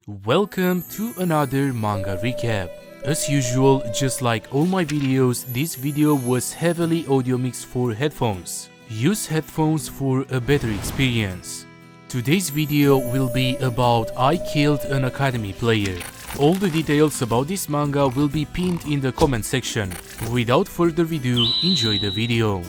Welcome to another manga recap. As usual, just like all my videos, this video was heavily audio mixed for headphones. Use headphones for a better experience. Today's video will be about I killed an academy player. All the details about this manga will be pinned in the comment section. Without further ado, enjoy the video.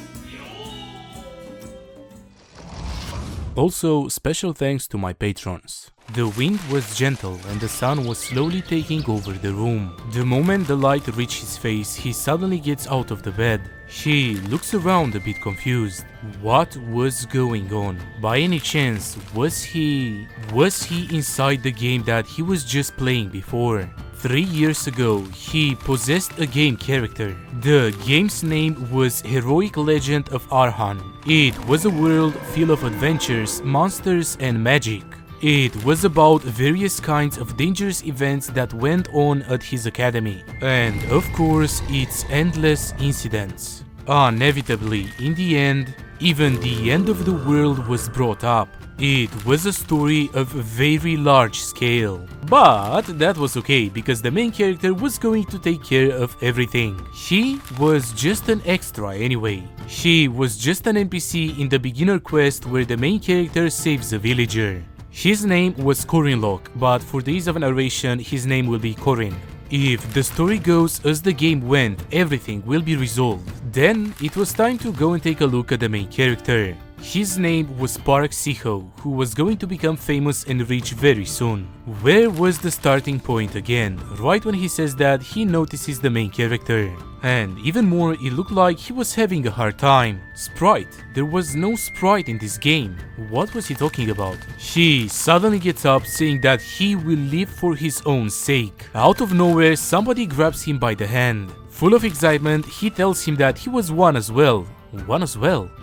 Also, special thanks to my patrons. The wind was gentle and the sun was slowly taking over the room. The moment the light reached his face, he suddenly gets out of the bed. He looks around a bit confused. What was going on? By any chance, was he inside the game that he was just playing before? 3 years ago, he possessed a game character. The game's name was Heroic Legend of Arhan. It was a world full of adventures, monsters and magic. It was about various kinds of dangerous events that went on at his academy. And of course, its endless incidents. Inevitably, in the end, even the end of the world was brought up. It was a story of a very large scale. But that was okay, because the main character was going to take care of everything. He was just an extra anyway. He was just an NPC in the beginner quest where the main character saves a villager. His name was Corinlock, but for the ease of narration, his name will be Corin. If the story goes as the game went, everything will be resolved. Then it was time to go and take a look at the main character. His name was Park Siho, who was going to become famous and rich very soon. Where was the starting point again? Right when he says that he notices the main character. And even more, it looked like he was having a hard time. Sprite. There was no sprite in this game. What was he talking about? He suddenly gets up saying that he will live for his own sake. Out of nowhere, somebody grabs him by the hand. Full of excitement, he tells him that he was one as well.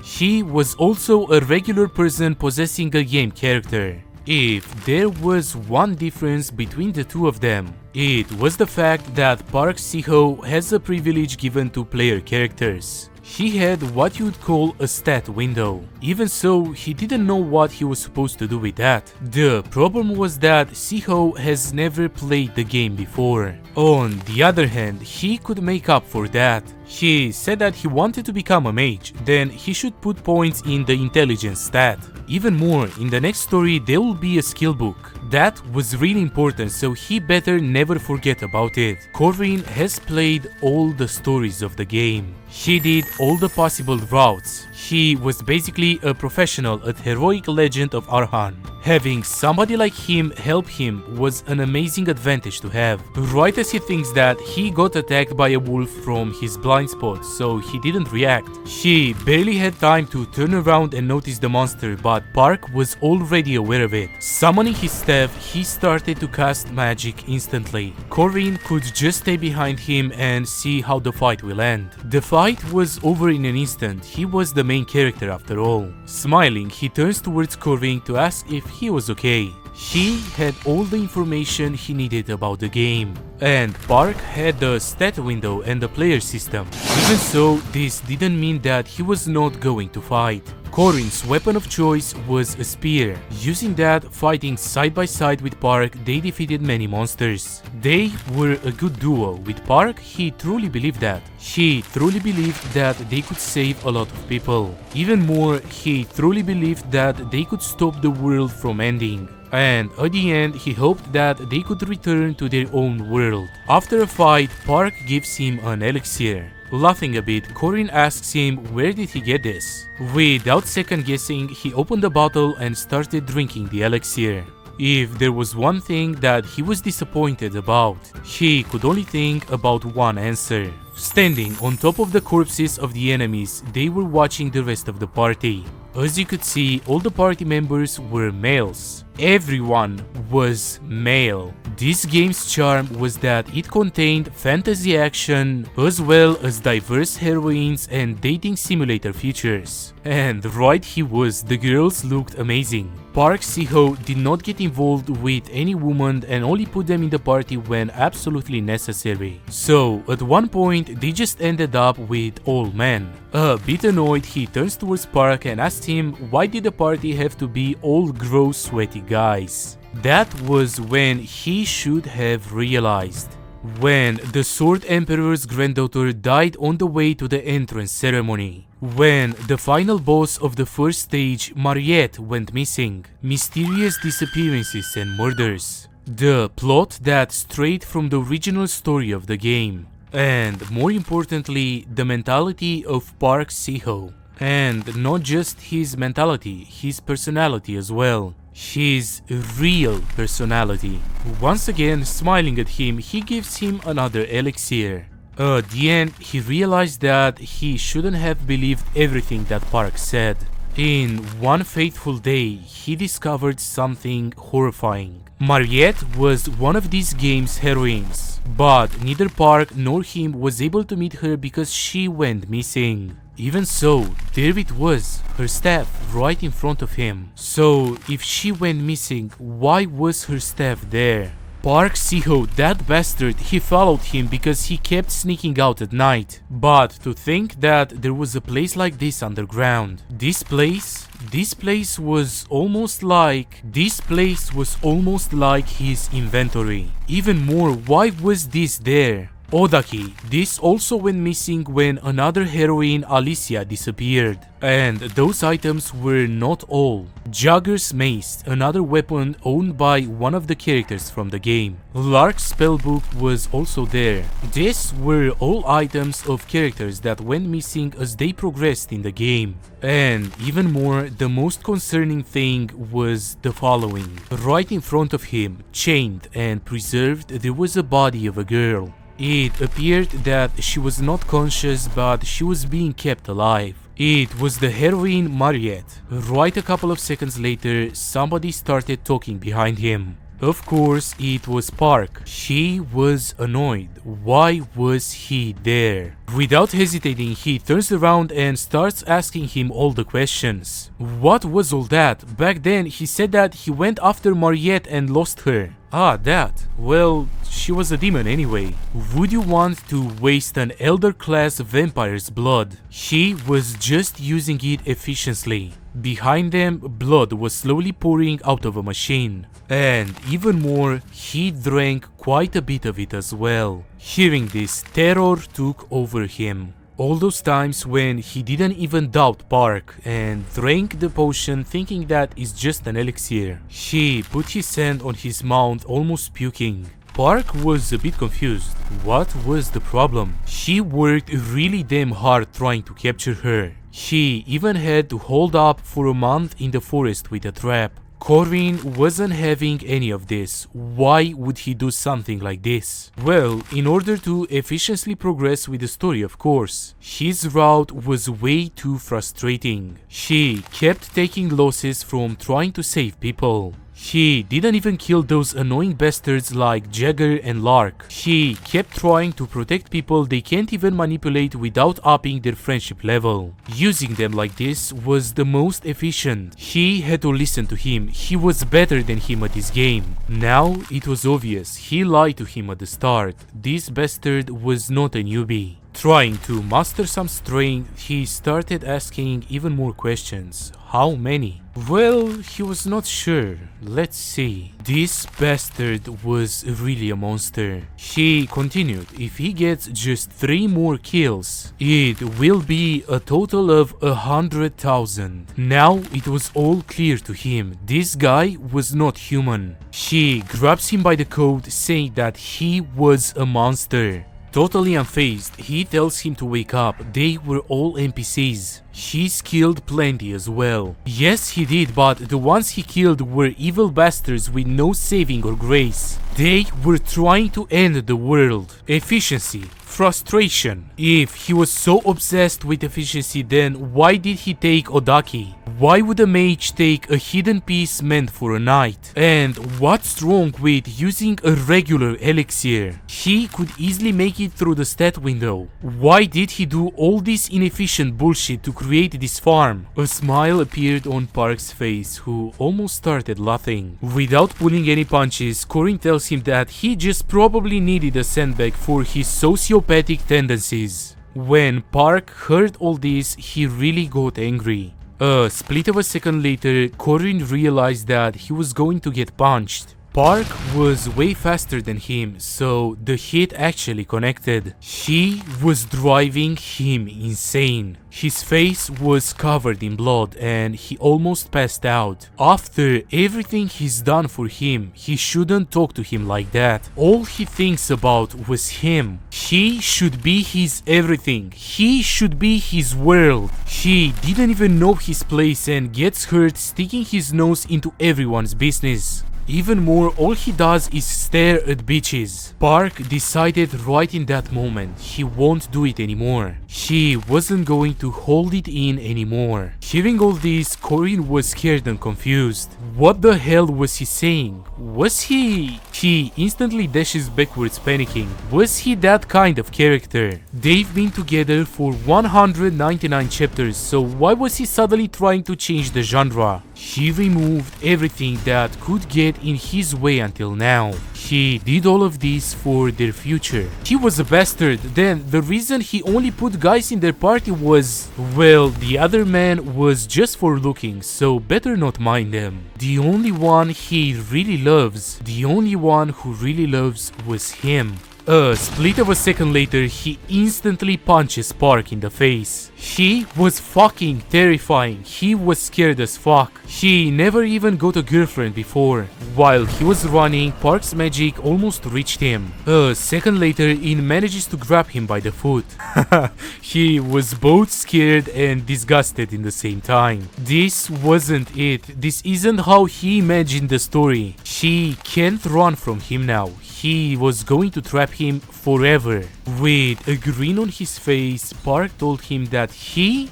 He was also a regular person possessing a game character. If there was one difference between the two of them, it was the fact that Park Siho has a privilege given to player characters. He had what you would call a stat window. Even so, he didn't know what he was supposed to do with that. The problem was that Siho has never played the game before. On the other hand, he could make up for that. He said that he wanted to become a mage, then he should put points in the intelligence stat. Even more, in the next story there will be a skill book. That was really important, so he better never forget about it. Corin has played all the stories of the game. He did all the possible routes. He was basically a professional at Heroic Legend of Arhan. Having somebody like him help him was an amazing advantage to have. Right as he thinks that, he got attacked by a wolf from his blind spot, so he didn't react. He barely had time to turn around and notice the monster, but Park was already aware of it. Summoning his staff, he started to cast magic instantly. Corin could just stay behind him and see how the fight will end. The fight was over in an instant. He was the main character after all. Smiling, he turns towards Corin to ask if he was okay. He had all the information he needed about the game. And Park had the stat window and the player system. Even so, this didn't mean that he was not going to fight. Corin's weapon of choice was a spear. Using that, fighting side by side with Park, they defeated many monsters. They were a good duo. With Park, he truly believed that. He truly believed that they could save a lot of people. Even more, he truly believed that they could stop the world from ending. And at the end, he hoped that they could return to their own world. After a fight, Park gives him an elixir. Laughing a bit, Corin asks him where did he get this. Without second guessing, he opened the bottle and started drinking the elixir. If there was one thing that he was disappointed about, he could only think about one answer. Standing on top of the corpses of the enemies, they were watching the rest of the party. As you could see, all the party members were males. Everyone was male. This game's charm was that it contained fantasy action as well as diverse heroines and dating simulator features. And right he was, the girls looked amazing. Park Siho did not get involved with any woman and only put them in the party when absolutely necessary. So at one point they just ended up with all men. A bit annoyed, he turns towards Park and asks him why did the party have to be all gross sweaty guys. That was when he should have realized. When the Sword Emperor's granddaughter died on the way to the entrance ceremony. When the final boss of the first stage, Mariette, went missing. Mysterious disappearances and murders. The plot that strayed from the original story of the game. And more importantly, the mentality of Park Siho. And not just his mentality, his personality as well. His real personality. Once again, smiling at him, he gives him another elixir. At the end, he realized that he shouldn't have believed everything that Park said. In one fateful day, he discovered something horrifying. Mariette was one of this game's heroines, but neither Park nor him was able to meet her because she went missing. Even so, there it was, her staff right in front of him. So, if she went missing, why was her staff there? Park Siho, that bastard, he followed him because he kept sneaking out at night. But to think that there was a place like this underground. This place was almost like his inventory. Even more, why was this there? Odaki, this also went missing when another heroine, Alicia, disappeared. And those items were not all. Jagger's mace, another weapon owned by one of the characters from the game. Lark's spellbook was also there. These were all items of characters that went missing as they progressed in the game. And even more, the most concerning thing was the following. Right in front of him, chained and preserved, there was a body of a girl. It appeared that she was not conscious, but she was being kept alive. It was the heroine Mariette. Right a couple of seconds later, somebody started talking behind him. Of course, it was Park. She was annoyed. Why was he there? Without hesitating, he turns around and starts asking him all the questions. What was all that? Back then, he said that he went after Mariette and lost her. Ah, that. Well, she was a demon anyway. Would you want to waste an elder class vampire's blood? He was just using it efficiently. Behind them, blood was slowly pouring out of a machine. And even more, he drank quite a bit of it as well. Hearing this, terror took over him. All those times when he didn't even doubt Park and drank the potion thinking that it's just an elixir. He put his hand on his mouth, almost puking. Park was a bit confused. What was the problem? He worked really damn hard trying to capture her. He even had to hold up for a month in the forest with a trap. Corwin wasn't having any of this. Why would he do something like this? Well, in order to efficiently progress with the story, of course. His route was way too frustrating. He kept taking losses from trying to save people. He didn't even kill those annoying bastards like Jagger and Lark. He kept trying to protect people they can't even manipulate without upping their friendship level. Using them like this was the most efficient. He had to listen to him. He was better than him at this game. Now it was obvious. He lied to him at the start. This bastard was not a newbie. Trying to muster some strength, he started asking even more questions. How many? Well, he was not sure. Let's see. This bastard was really a monster. He continued, if he gets just 3 more kills, it will be a total of 100,000. Now it was all clear to him. This guy was not human. He grabs him by the coat, saying that he was a monster. Totally unfazed, he tells him to wake up. They were all NPCs. He's killed plenty as well. Yes, he did, but the ones he killed were evil bastards with no saving or grace. They were trying to end the world. Efficiency. Frustration. If he was so obsessed with efficiency, then why did he take Odaki? Why would a mage take a hidden piece meant for a knight? And what's wrong with using a regular elixir? He could easily make it through the stat window. Why did he do all this inefficient bullshit to create this farm? A smile appeared on Park's face, who almost started laughing. Without pulling any punches, Corin tells him that he just probably needed a sandbag for his sociopathic tendencies. When Park heard all this, he really got angry. A split of a second later, Corin realized that he was going to get punched. Park was way faster than him, so the hit actually connected. He was driving him insane. His face was covered in blood and he almost passed out. After everything he's done for him, he shouldn't talk to him like that. All he thinks about was him. He should be his everything. He should be his world. He didn't even know his place and gets hurt sticking his nose into everyone's business. Even more, all he does is stare at bitches. Park decided right in that moment he won't do it anymore. He wasn't going to hold it in anymore. Hearing all this, Corin was scared and confused. What the hell was he saying? Was he... He instantly dashes backwards panicking. Was he that kind of character? They've been together for 199 chapters, so why was he suddenly trying to change the genre? He removed everything that could get in his way until now. He did all of this for their future. He was a bastard. Then the reason he only put guys in their party was, well, the other man was just for looking, so better not mind them. The only one he really loves, the only one who really loves was him. A split of a second later, he instantly punches Park in the face. He was fucking terrifying. He was scared as fuck. He never even got a girlfriend before. While he was running, Park's magic almost reached him. A second later, it manages to grab him by the foot. He was both scared and disgusted in the same time. This wasn't it. This isn't how he imagined the story. She can't run from him now. He was going to trap him forever. With a grin on his face, Park told him that he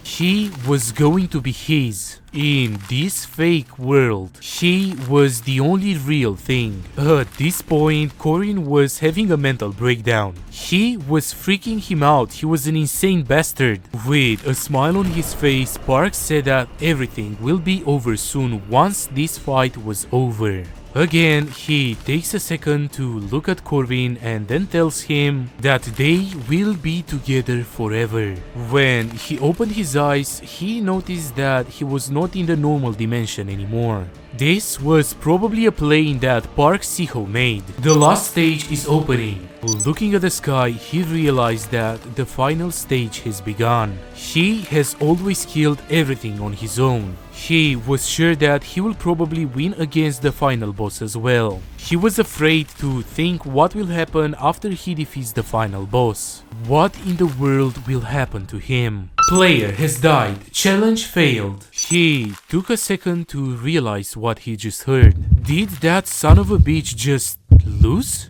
was going to be his. In this fake world, she was the only real thing. At this point, Corin was having a mental breakdown. He was freaking him out. He was an insane bastard. With a smile on his face, Park said that everything will be over soon once this fight was over. Again, he takes a second to look at Corin and then tells him that they will be together forever. When he opened his eyes, he noticed that he was not in the normal dimension anymore. This was probably a plane that Park Siho made. The last stage is opening. Looking at the sky, he realized that the final stage has begun. He has always killed everything on his own. He was sure that he will probably win against the final boss as well. He was afraid to think what will happen after he defeats the final boss. What in the world will happen to him? Player has died. Challenge failed. He took a second to realize what he just heard. Did that son of a bitch just lose?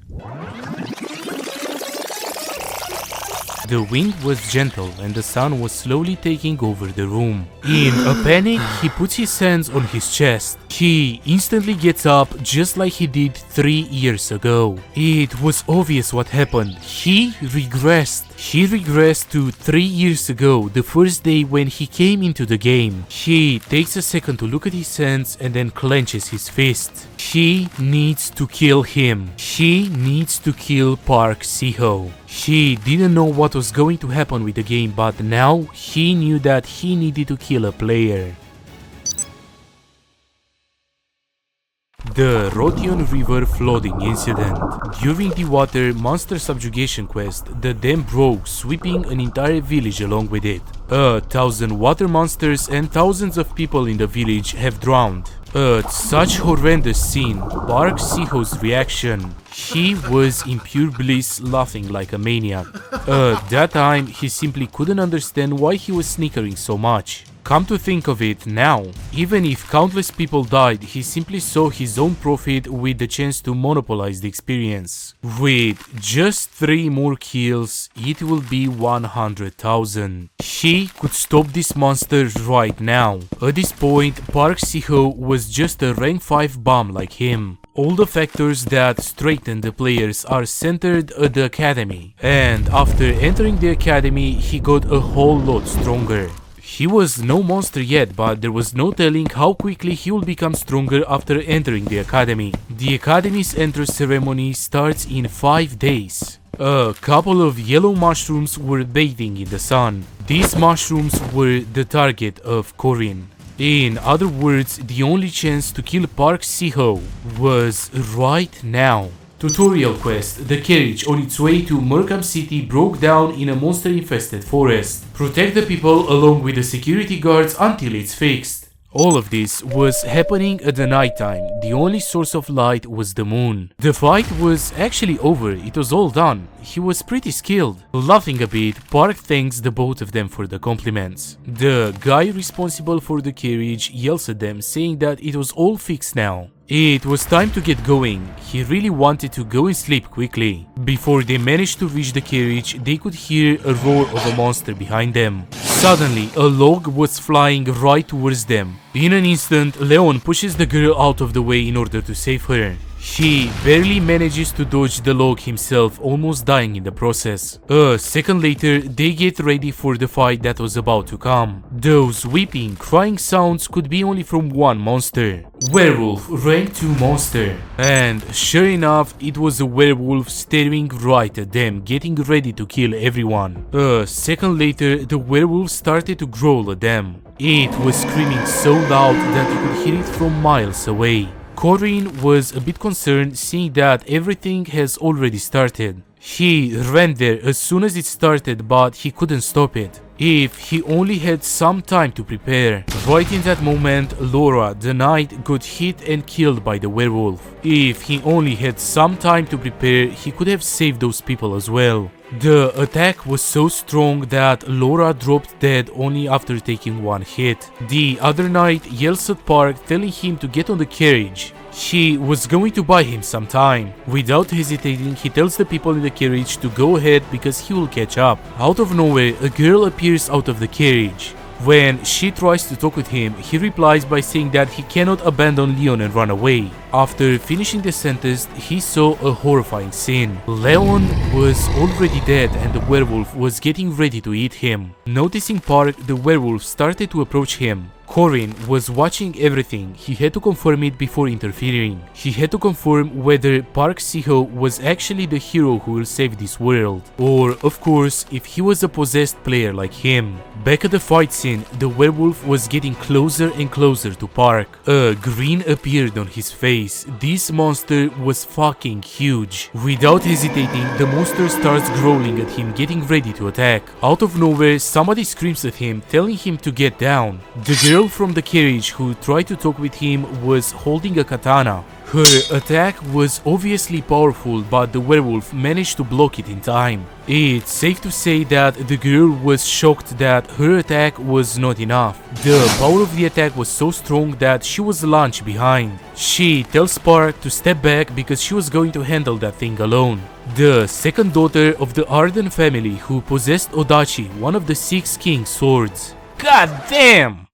The wind was gentle and the sun was slowly taking over the room. In a panic, he puts his hands on his chest. He instantly gets up just like he did 3 years ago. It was obvious what happened. He regressed. He regressed to 3 years ago, the first day when he came into the game. He takes a second to look at his hands and then clenches his fist. He needs to kill him. He needs to kill Park Siho. He didn't know what was going to happen with the game, but now he knew that he needed to kill a player. The Rotion River flooding incident. During the water monster subjugation quest, the dam broke, sweeping an entire village along with it. 1,000 water monsters and thousands of people in the village have drowned. At such horrendous scene, Park Siho's reaction. He was in pure bliss, laughing like a maniac. At that time, he simply couldn't understand why he was snickering so much. Come to think of it now, even if countless people died, he simply saw his own profit with the chance to monopolize the experience. With just 3 more kills, it will be 100,000. He could stop this monster right now. At this point, Park Siho was just a rank 5 bomb like him. All the factors that straighten the players are centered at the academy, and after entering the academy, he got a whole lot stronger. He was no monster yet, but there was no telling how quickly he will become stronger after entering the academy. The academy's entrance ceremony starts in 5 days. A couple of yellow mushrooms were bathing in the sun. These mushrooms were the target of Corin. In other words, the only chance to kill Park Siho was right now. Tutorial quest. The carriage on its way to Murkham City broke down in a monster-infested forest. Protect the people along with the security guards until it's fixed. All of this was happening at the nighttime. The only source of light was the moon. The fight was actually over. It was all done. He was pretty skilled. Laughing a bit, Park thanks the both of them for the compliments. The guy responsible for the carriage yells at them, saying that it was all fixed now. It was time to get going. He really wanted to go and sleep quickly. Before they managed to reach the carriage, they could hear a roar of a monster behind them. Suddenly, a log was flying right towards them. In an instant, Leon pushes the girl out of the way in order to save her. He barely manages to dodge the log himself, almost dying in the process. A second later, they get ready for the fight that was about to come. Those weeping, crying sounds could be only from one monster. Werewolf, rank 2 monster. And sure enough, it was a werewolf staring right at them, getting ready to kill everyone. A second later, the werewolf started to growl at them. It was screaming so loud that you could hear it from miles away. Corinne was a bit concerned, seeing that everything has already started. He ran there as soon as it started, but he couldn't stop it. If he only had some time to prepare. Right in that moment, Laura, the knight, got hit and killed by the werewolf. If he only had some time to prepare, he could have saved those people as well. The attack was so strong that Laura dropped dead only after taking one hit. The other knight yells at Park, telling him to get on the carriage. He was going to buy him some time. Without hesitating, he tells the people in the carriage to go ahead because he will catch up. Out of nowhere, a girl appears out of the carriage. When she tries to talk with him, he replies by saying that he cannot abandon Leon and run away. After finishing the sentence, he saw a horrifying scene. Leon was already dead and the werewolf was getting ready to eat him. Noticing Park, the werewolf started to approach him. Corinne was watching everything. He had to confirm it before interfering. He had to confirm whether Park Siho was actually the hero who will save this world, or, of course, if he was a possessed player like him. Back at the fight scene, the werewolf was getting closer and closer to Park. A grin appeared on his face. This monster was fucking huge. Without hesitating, the monster starts growling at him, getting ready to attack. Out of nowhere, somebody screams at him, telling him to get down. The girl from the carriage who tried to talk with him was holding a katana. Her attack was obviously powerful, but the werewolf managed to block it in time. It's safe to say that the girl was shocked that her attack was not enough. The power of the attack was so strong that she was launched behind. She tells Park to step back because she was going to handle that thing alone. The second daughter of the Arden family who possessed Odachi, one of the 6 king's swords. God damn!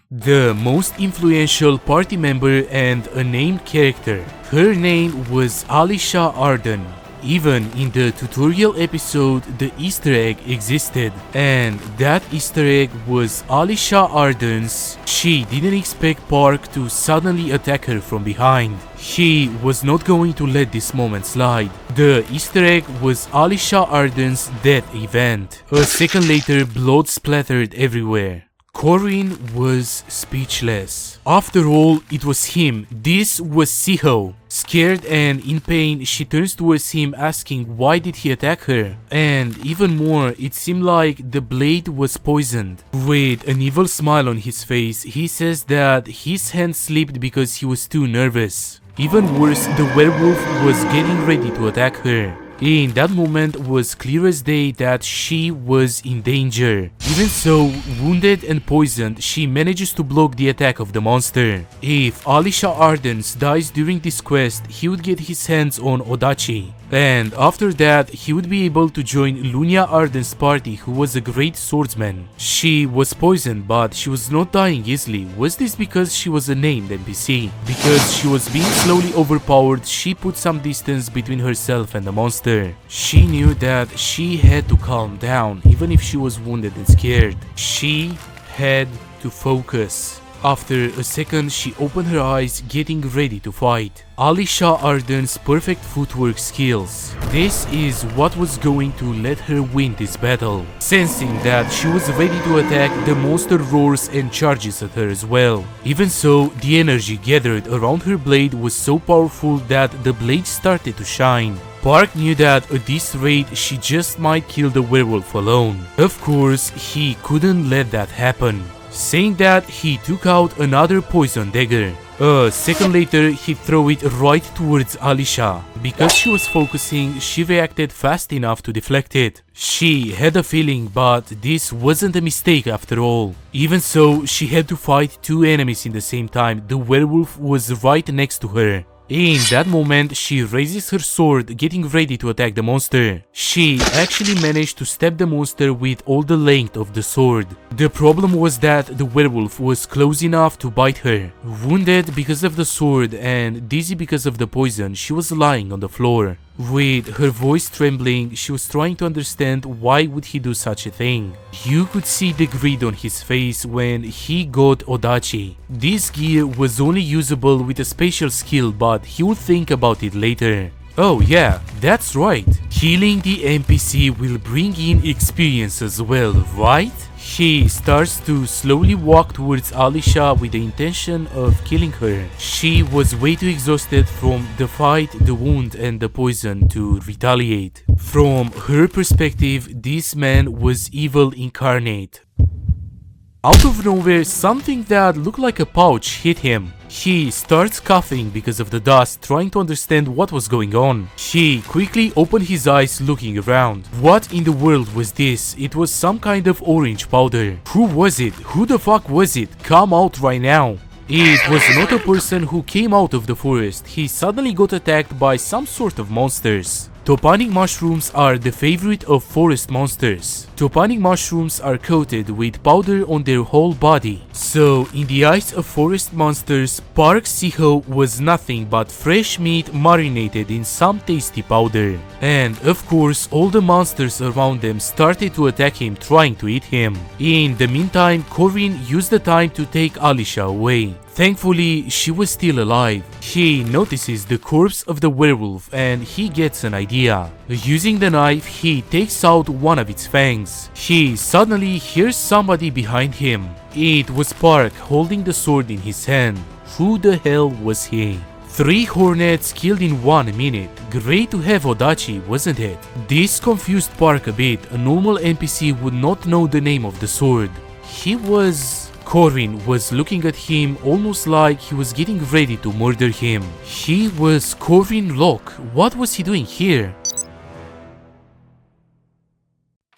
The most influential party member and a named character. Her name was Alisha Arden. Even in the tutorial episode, the Easter egg existed, and that Easter egg was Alisha Arden's. She didn't expect Park to suddenly attack her from behind. She was not going to let this moment slide. The Easter egg was Alisha Arden's death event. A second later, blood splattered everywhere. Corinne was speechless. After all, it was him. This was Siho. Scared and in pain, she turns towards him asking why did he attack her. And even more, it seemed like the blade was poisoned. With an evil smile on his face, he says that his hand slipped because he was too nervous. Even worse, the werewolf was getting ready to attack her. In that moment was clear as day that she was in danger. Even so, wounded and poisoned, she manages to block the attack of the monster. If Alisha Ardens dies during this quest, he would get his hands on Odachi. And after that, he would be able to join Lunia Arden's party, who was a great swordsman. She was poisoned, but she was not dying easily. Was this because she was a named NPC? Because she was being slowly overpowered, she put some distance between herself and the monster. She knew that she had to calm down, even if she was wounded and scared. She had to focus. After a second, she opened her eyes, getting ready to fight. Alisha Arden's perfect footwork skills. This is what was going to let her win this battle. Sensing that she was ready to attack, the monster roars and charges at her as well. Even so, the energy gathered around her blade was so powerful that the blade started to shine. Park knew that at this rate she just might kill the werewolf alone. Of course, he couldn't let that happen. Saying that, he took out another poison dagger. A second later, he threw it right towards Alisha. Because she was focusing, she reacted fast enough to deflect it. She had a feeling, but this wasn't a mistake after all. Even so, she had to fight two enemies in the same time. The werewolf was right next to her. In that moment, she raises her sword, getting ready to attack the monster. She actually managed to stab the monster with all the length of the sword. The problem was that the werewolf was close enough to bite her. Wounded because of the sword and dizzy because of the poison, she was lying on the floor. With her voice trembling, she was trying to understand why would he do such a thing. You could see the greed on his face when he got Odachi. This gear was only usable with a special skill, but he would think about it later. Oh yeah, that's right. Killing the NPC will bring in experience as well, right? He starts to slowly walk towards Alisha with the intention of killing her. She was way too exhausted from the fight, the wound and the poison to retaliate. From her perspective, this man was evil incarnate. Out of nowhere, something that looked like a pouch hit him. He starts coughing because of the dust, trying to understand what was going on. He quickly opened his eyes, looking around. What in the world was this? It was some kind of orange powder. Who was it? Who the fuck was it? Come out right now. It was not a person who came out of the forest. He suddenly got attacked by some sort of monsters. Topanic mushrooms are the favorite of forest monsters. Topanic mushrooms are coated with powder on their whole body. So, in the eyes of forest monsters, Park Siho was nothing but fresh meat marinated in some tasty powder. And of course, all the monsters around them started to attack him, trying to eat him. In the meantime, Corinne used the time to take Alisha away. Thankfully, she was still alive. He notices the corpse of the werewolf and he gets an idea. Using the knife, he takes out one of its fangs. He suddenly hears somebody behind him. It was Park holding the sword in his hand. Who the hell was he? 3 hornets killed in 1 minute. Great to have Odachi, wasn't it? This confused Park a bit. A normal NPC would not know the name of the sword. Corinne was looking at him almost like he was getting ready to murder him. He was Corinne Locke. What was he doing here?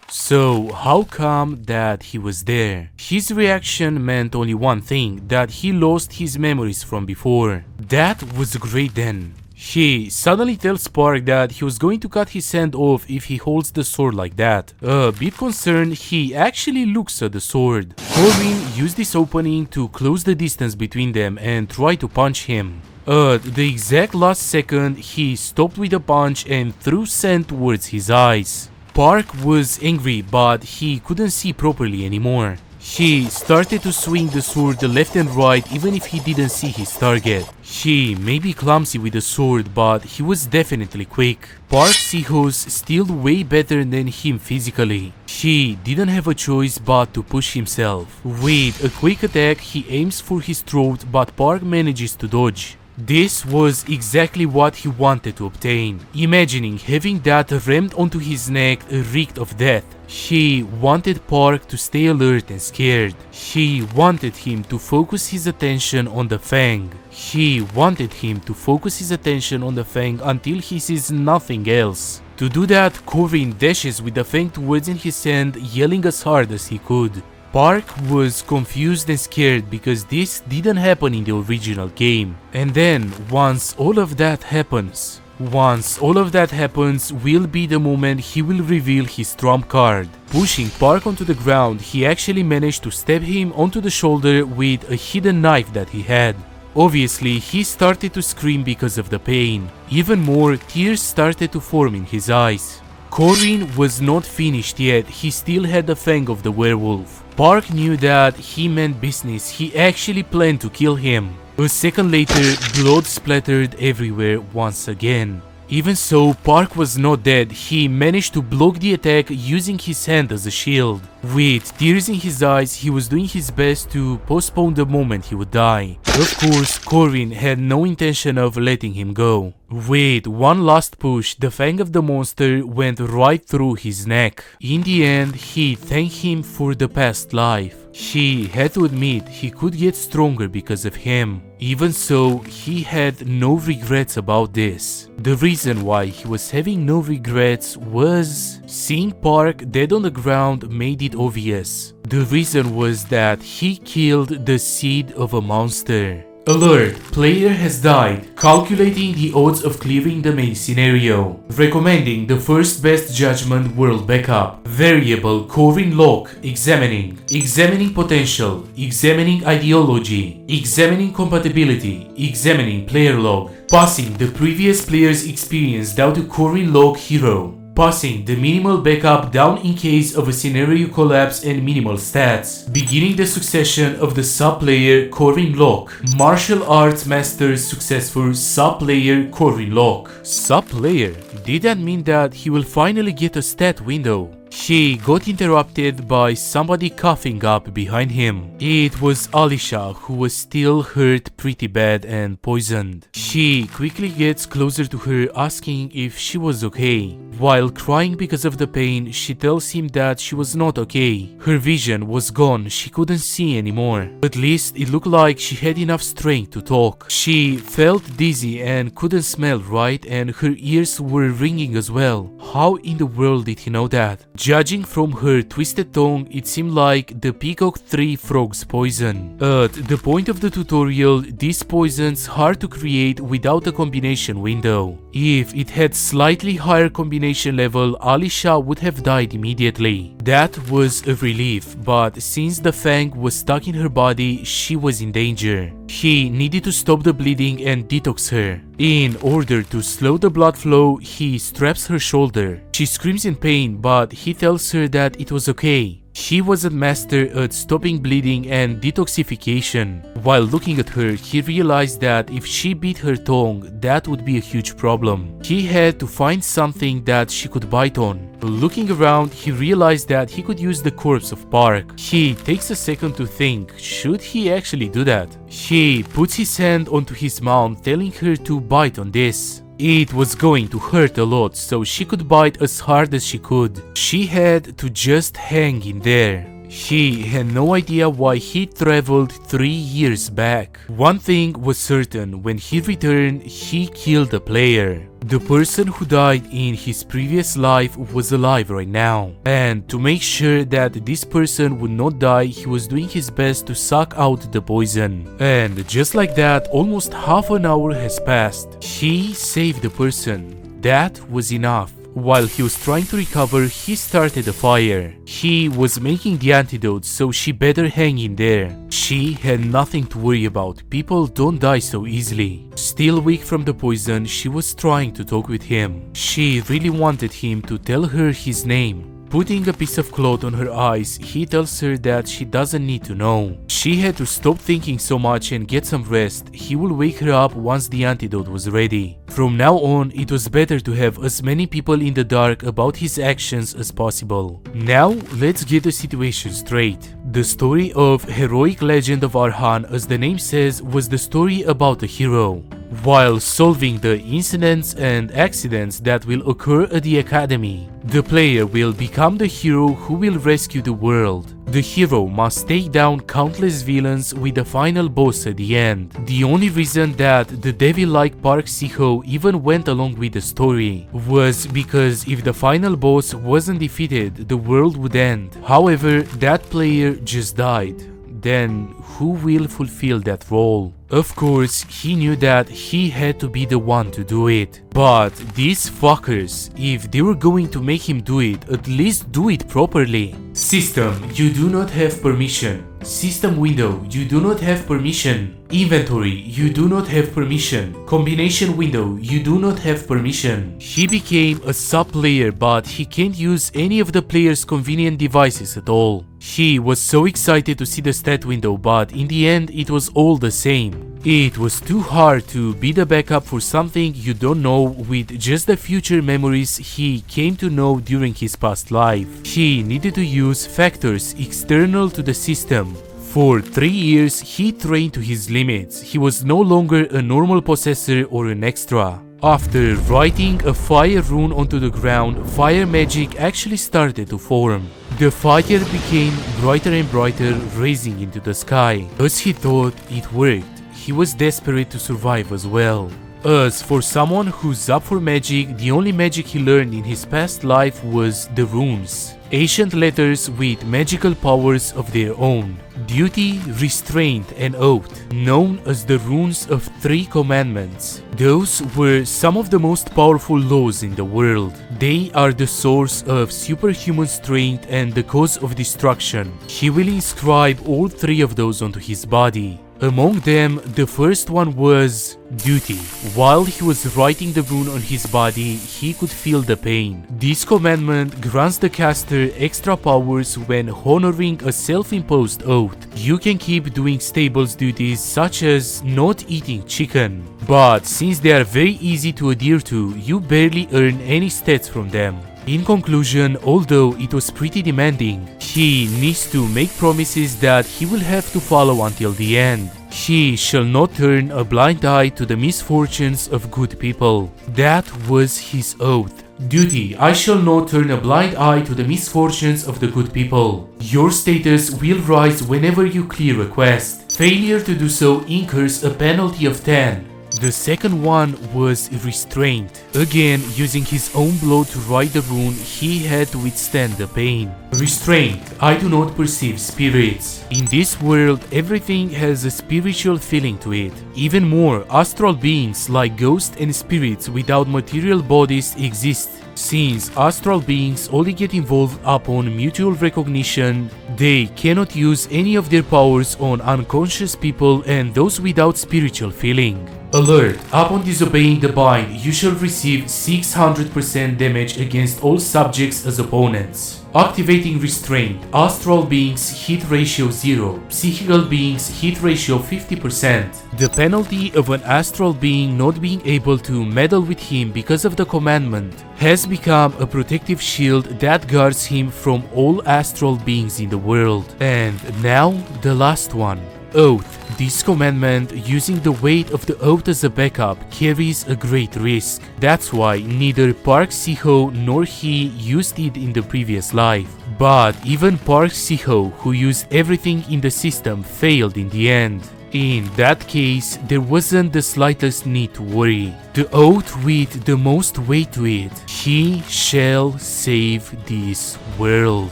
So, how come that he was there? His reaction meant only one thing, that he lost his memories from before. That was great then. He suddenly tells Park that he was going to cut his hand off if he holds the sword like that. A bit concerned, he actually looks at the sword. Corinne used this opening to close the distance between them and try to punch him. At the exact last second, he stopped with a punch and threw sand towards his eyes. Park was angry, but he couldn't see properly anymore. He started to swing the sword left and right even if he didn't see his target. He may be clumsy with the sword, but he was definitely quick. Park Siho's still way better than him physically. He didn't have a choice but to push himself. With a quick attack, he aims for his throat, but Park manages to dodge. This was exactly what he wanted to obtain. Imagining having that rammed onto his neck reeked of death. He wanted Park to stay alert and scared. He wanted him to focus his attention on the fang. He wanted him to focus his attention on the fang until he sees nothing else. To do that, Corinne dashes with the fang towards his hand, yelling as hard as he could. Park was confused and scared because this didn't happen in the original game. And then, once all of that happens will be the moment he will reveal his trump card. Pushing Park onto the ground, he actually managed to stab him onto the shoulder with a hidden knife that he had. Obviously, he started to scream because of the pain. Even more, tears started to form in his eyes. Corinne was not finished yet, he still had the fang of the werewolf. Park knew that he meant business. He actually planned to kill him. A second later, blood splattered everywhere once again. Even so, Park was not dead. He managed to block the attack using his hand as a shield. With tears in his eyes, he was doing his best to postpone the moment he would die. Of course, Corwin had no intention of letting him go. With one last push, the fang of the monster went right through his neck. In the end, he thanked him for the past life. He had to admit he could get stronger because of him. Even so, he had no regrets about this. The reason why he was having no regrets was seeing Park dead on the ground made it obvious. The reason was that he killed the seed of a monster. Alert! Player has died. Calculating the odds of clearing the main scenario. Recommending the first best judgment world backup. Variable Corwin lock. Examining. Examining potential. Examining ideology. Examining compatibility. Examining player log. Passing the previous player's experience down to Corwin log hero. Passing the minimal backup down in case of a scenario collapse and minimal stats. Beginning the succession of the sub-player Corwin Lock. Martial arts master successful sub-player Corwin Lock. Sub-player? Did that mean that he will finally get a stat window? He got interrupted by somebody coughing up behind him. It was Alisha, who was still hurt pretty bad and poisoned. He quickly gets closer to her, asking if she was okay. While crying because of the pain, she tells him that she was not okay. Her vision was gone, she couldn't see anymore. At least it looked like she had enough strength to talk. She felt dizzy and couldn't smell right, and her ears were ringing as well. How in the world did he know that? Judging from her twisted tongue, it seemed like the Peacock 3 frog's poison. At the point of the tutorial, these poisons hard to create without a combination window. If it had slightly higher combination level, Alisha would have died immediately. That was a relief, but since the fang was stuck in her body, she was in danger. He needed to stop the bleeding and detox her. In order to slow the blood flow, he straps her shoulder. She screams in pain, but he tells her that it was okay. He was a master at stopping bleeding and detoxification. While looking at her, he realized that if she bit her tongue, that would be a huge problem. He had to find something that she could bite on. Looking around, he realized that he could use the corpse of Park. He takes a second to think, should he actually do that? He puts his hand onto his mouth, telling her to bite on this. It was going to hurt a lot, so she could bite as hard as she could. She had to just hang in there. He had no idea why he traveled 3 years back. One thing was certain, when he returned, he killed a player. The person who died in his previous life was alive right now. And to make sure that this person would not die, he was doing his best to suck out the poison. And just like that, almost half an hour has passed. He saved the person. That was enough. While he was trying to recover, he started a fire. He was making the antidote, so she better hang in there. She had nothing to worry about. People don't die so easily. Still weak from the poison, she was trying to talk with him. She really wanted him to tell her his name. Putting a piece of cloth on her eyes, he tells her that she doesn't need to know. She had to stop thinking so much and get some rest. He will wake her up once the antidote was ready. From now on, it was better to have as many people in the dark about his actions as possible. Now, let's get the situation straight. The story of Heroic Legend of Arhan, as the name says, was the story about a hero. While solving the incidents and accidents that will occur at the academy, the player will become the hero who will rescue the world. The hero must take down countless villains with the final boss at the end. The only reason that the devil-like Park Si-ho even went along with the story was because if the final boss wasn't defeated, the world would end. However, that player just died. Then who will fulfill that role? Of course, he knew that he had to be the one to do it. But these fuckers, if they were going to make him do it, at least do it properly. System, you do not have permission. System window, you do not have permission. Inventory, you do not have permission. Combination window, you do not have permission. He became a sub-player, but he can't use any of the player's convenient devices at all. He was so excited to see the stat window, but in the end it was all the same. It was too hard to be the backup for something you don't know with just the future memories he came to know during his past life. He needed to use factors external to the system. For 3 years, he trained to his limits. He was no longer a normal possessor or an extra. After writing a fire rune onto the ground, fire magic actually started to form. The fire became brighter and brighter, rising into the sky. As he thought, it worked. He was desperate to survive as well. As for someone who's up for magic, the only magic he learned in his past life was the runes. Ancient letters with magical powers of their own. Duty, restraint, and oath, known as the runes of 3 commandments. Those were some of the most powerful laws in the world. They are the source of superhuman strength and the cause of destruction. He will inscribe all 3 of those onto his body. Among them, the first one was duty. While he was writing the rune on his body, he could feel the pain. This commandment grants the caster extra powers when honoring a self-imposed oath. You can keep doing stables duties such as not eating chicken, but since they are very easy to adhere to, you barely earn any stats from them. In conclusion, although it was pretty demanding, he needs to make promises that he will have to follow until the end. He shall not turn a blind eye to the misfortunes of good people. That was his oath. Duty, I shall not turn a blind eye to the misfortunes of the good people. Your status will rise whenever you clear a quest. Failure to do so incurs a penalty of 10. The second one was restraint. Again, using his own blood to write the rune, he had to withstand the pain. Restraint. I do not perceive spirits. In this world, everything has a spiritual feeling to it. Even more, astral beings like ghosts and spirits without material bodies exist. Since astral beings only get involved upon mutual recognition, they cannot use any of their powers on unconscious people and those without spiritual feeling. Alert! Upon disobeying the bind, you shall receive 600% damage against all subjects as opponents. Activating restraint. Astral beings hit ratio 0. Psychical beings hit ratio 50%. The penalty of an astral being not being able to meddle with him because of the commandment has become a protective shield that guards him from all astral beings in the world. And now the last one. Oath. This commandment, using the weight of the oath as a backup, carries a great risk. That's why neither Park Siho nor he used it in the previous life. But even Park Siho, who used everything in the system, failed in the end. In that case, there wasn't the slightest need to worry. The oath with the most weight to it. He shall save this world.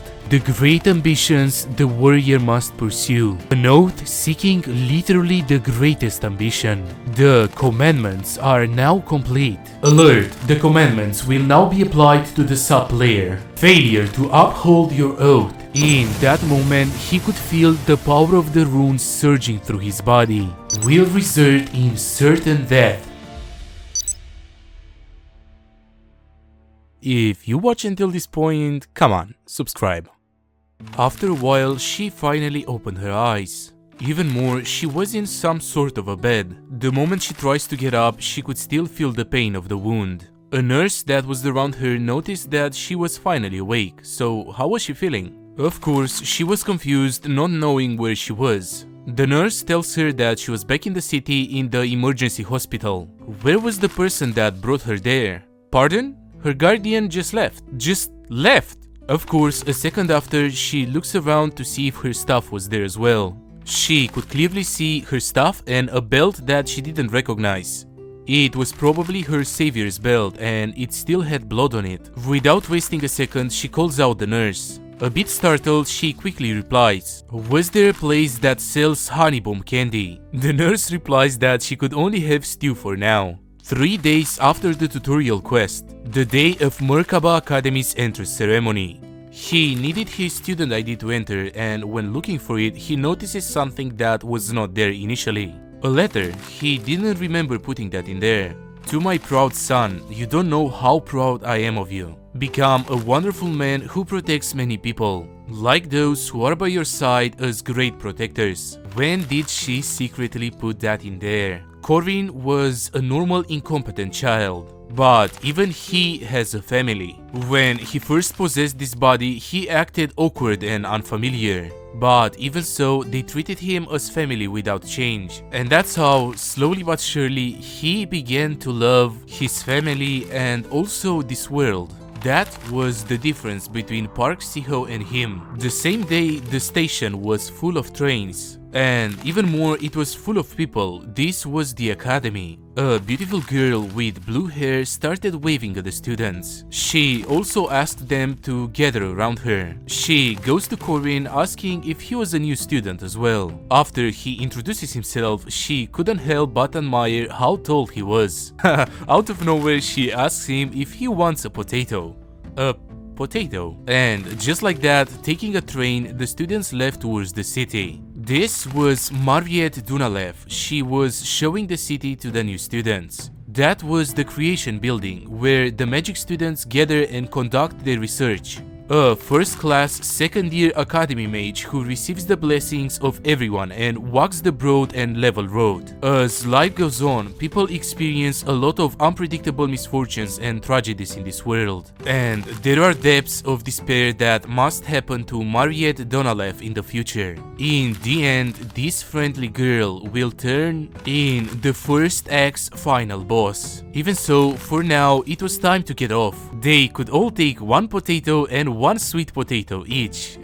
The great ambitions the warrior must pursue. An oath seeking literally the greatest ambition. The commandments are now complete. Alert! The commandments will now be applied to the sub-player. Failure to uphold your oath. In that moment, he could feel the power of the runes surging through his body. Will result in certain death. If you watch until this point, come on, subscribe. After a while, she finally opened her eyes. Even more, she was in some sort of a bed. The moment she tries to get up, she could still feel the pain of the wound. A nurse that was around her noticed that she was finally awake, so how was she feeling? Of course, she was confused, not knowing where she was. The nurse tells her that she was back in the city in the emergency hospital. Where was the person that brought her there? Pardon? Her guardian just left. Just left! Of course, a second after, she looks around to see if her stuff was there as well. She could clearly see her stuff and a belt that she didn't recognize. It was probably her savior's belt and it still had blood on it. Without wasting a second, she calls out the nurse. A bit startled, she quickly replies, "Was there a place that sells honey bomb candy?" The nurse replies that she could only have stew for now. 3 days after the tutorial quest, the day of Merkaba Academy's entrance ceremony. He needed his student ID to enter, and when looking for it, he notices something that was not there initially. A letter. He didn't remember putting that in there. "To my proud son, you don't know how proud I am of you. Become a wonderful man who protects many people, like those who are by your side as great protectors." When did she secretly put that in there? Corvin was a normal incompetent child, but even he has a family. When he first possessed this body, he acted awkward and unfamiliar. But even so, they treated him as family without change. And that's how, slowly but surely, he began to love his family and also this world. That was the difference between Park Siho and him. The same day, the station was full of trains. And even more, it was full of people. This was the academy. A beautiful girl with blue hair started waving at the students. She also asked them to gather around her. She goes to Corvin asking if he was a new student as well. After he introduces himself, she couldn't help but admire how tall he was. Out of nowhere, she asks him if he wants a potato. A potato. And just like that, taking a train, the students left towards the city. This was Mariette Dunalev. She was showing the city to the new students. That was the creation building, where the magic students gather and conduct their research. A first-class, second-year academy mage who receives the blessings of everyone and walks the broad and level road. As life goes on, people experience a lot of unpredictable misfortunes and tragedies in this world. And there are depths of despair that must happen to Mariette Donalev in the future. In the end, this friendly girl will turn in the first act's final boss. Even so, for now, it was time to get off. They could all take one potato and one sweet potato each.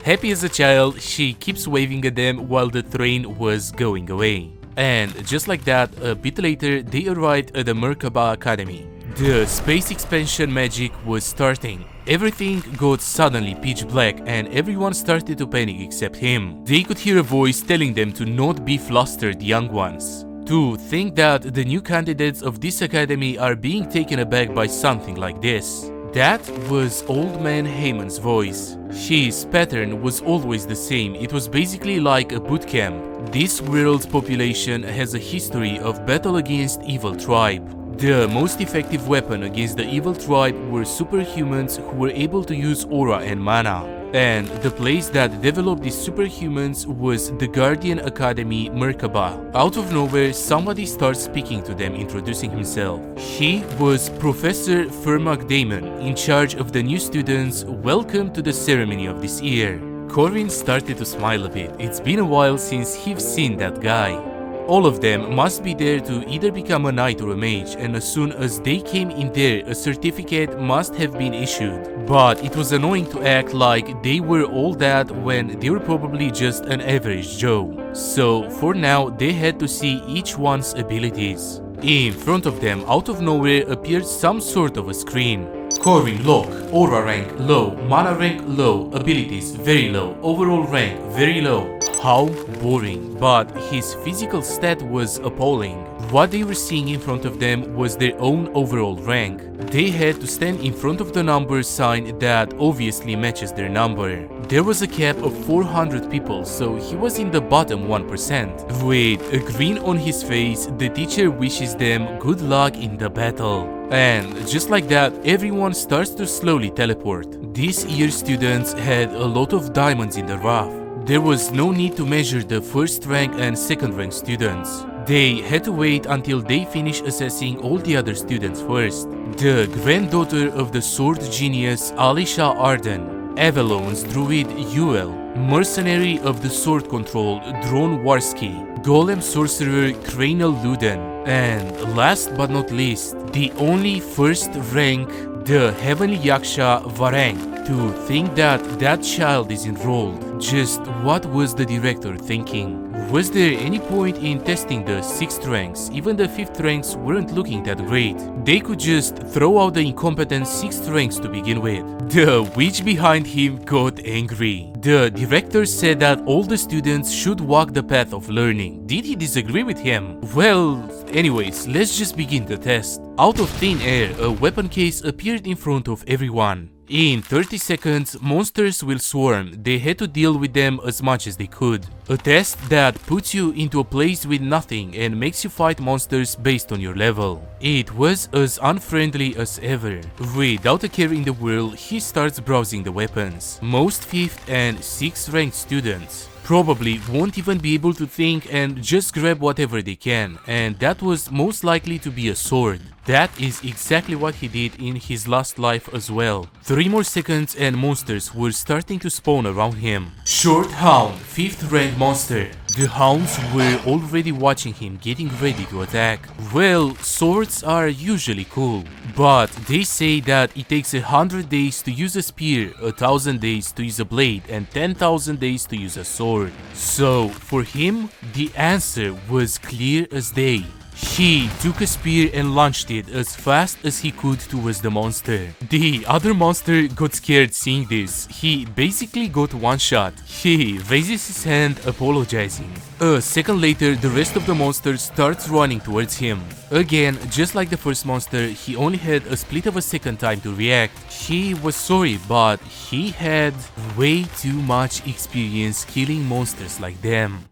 Happy as a child, she keeps waving at them while the train was going away. And just like that, a bit later, they arrived at the Merkaba Academy. The space expansion magic was starting. Everything got suddenly pitch black and everyone started to panic except him. They could hear a voice telling them to not be flustered, young ones. To think that the new candidates of this academy are being taken aback by something like this. That was Old Man Heyman's voice. His pattern was always the same. It was basically like a boot camp. This world's population has a history of battle against evil tribe. The most effective weapon against the evil tribe were superhumans who were able to use aura and mana. And the place that developed these superhumans was the Guardian Academy Merkaba. Out of nowhere, somebody starts speaking to them, introducing himself. He was Professor Fermac Damon, in charge of the new students. Welcome to the ceremony of this year. Corvin started to smile a bit. It's been a while since he's seen that guy. All of them must be there to either become a knight or a mage, and as soon as they came in there, a certificate must have been issued. But it was annoying to act like they were all that when they were probably just an average Joe. So for now, they had to see each one's abilities. In front of them, out of nowhere, appeared some sort of a screen. Corvin lock, aura rank low, mana rank low, abilities very low, overall rank very low. How boring, but his physical stat was appalling. What they were seeing in front of them was their own overall rank. They had to stand in front of the number sign that obviously matches their number. There was a cap of 400 people, so he was in the bottom 1%. With a grin on his face, the teacher wishes them good luck in the battle. And just like that, everyone starts to slowly teleport. This year's students had a lot of diamonds in the rough. There was no need to measure the first rank and second rank students. They had to wait until they finished assessing all the other students first. The granddaughter of the sword genius Alisha Arden, Avalon's druid Yuel, mercenary of the sword control Dron Warsky, golem sorcerer Cranial Luden, and last but not least, the only first rank, the heavenly yaksha Varang, to think that that child is enrolled. Just what was the director thinking? Was there any point in testing the 6th ranks? Even the 5th ranks weren't looking that great. They could just throw out the incompetent 6th ranks to begin with. The witch behind him got angry. The director said that all the students should walk the path of learning. Did he disagree with him? Well, anyways, let's just begin the test. Out of thin air, a weapon case appeared in front of everyone. In 30 seconds, monsters will swarm. They had to deal with them as much as they could. A test that puts you into a place with nothing and makes you fight monsters based on your level. It was as unfriendly as ever. Without a care in the world, he starts browsing the weapons. Most 5th and 6th ranked students probably won't even be able to think and just grab whatever they can, and that was most likely to be a sword. That is exactly what he did in his last life as well. 3 more seconds and monsters were starting to spawn around him. Short Hound, 5th rank monster. The hounds were already watching him getting ready to attack. Well, swords are usually cool, but they say that it takes 100 days to use a spear, 1000 days to use a blade, and 10,000 days to use a sword. So, for him, the answer was clear as day. He took a spear and launched it as fast as he could towards the monster. The other monster got scared seeing this. He basically got one shot. He raises his hand apologizing. A second later, the rest of the monsters starts running towards him. Again, just like the first monster, he only had a split of a second time to react. He was sorry, but he had way too much experience killing monsters like them.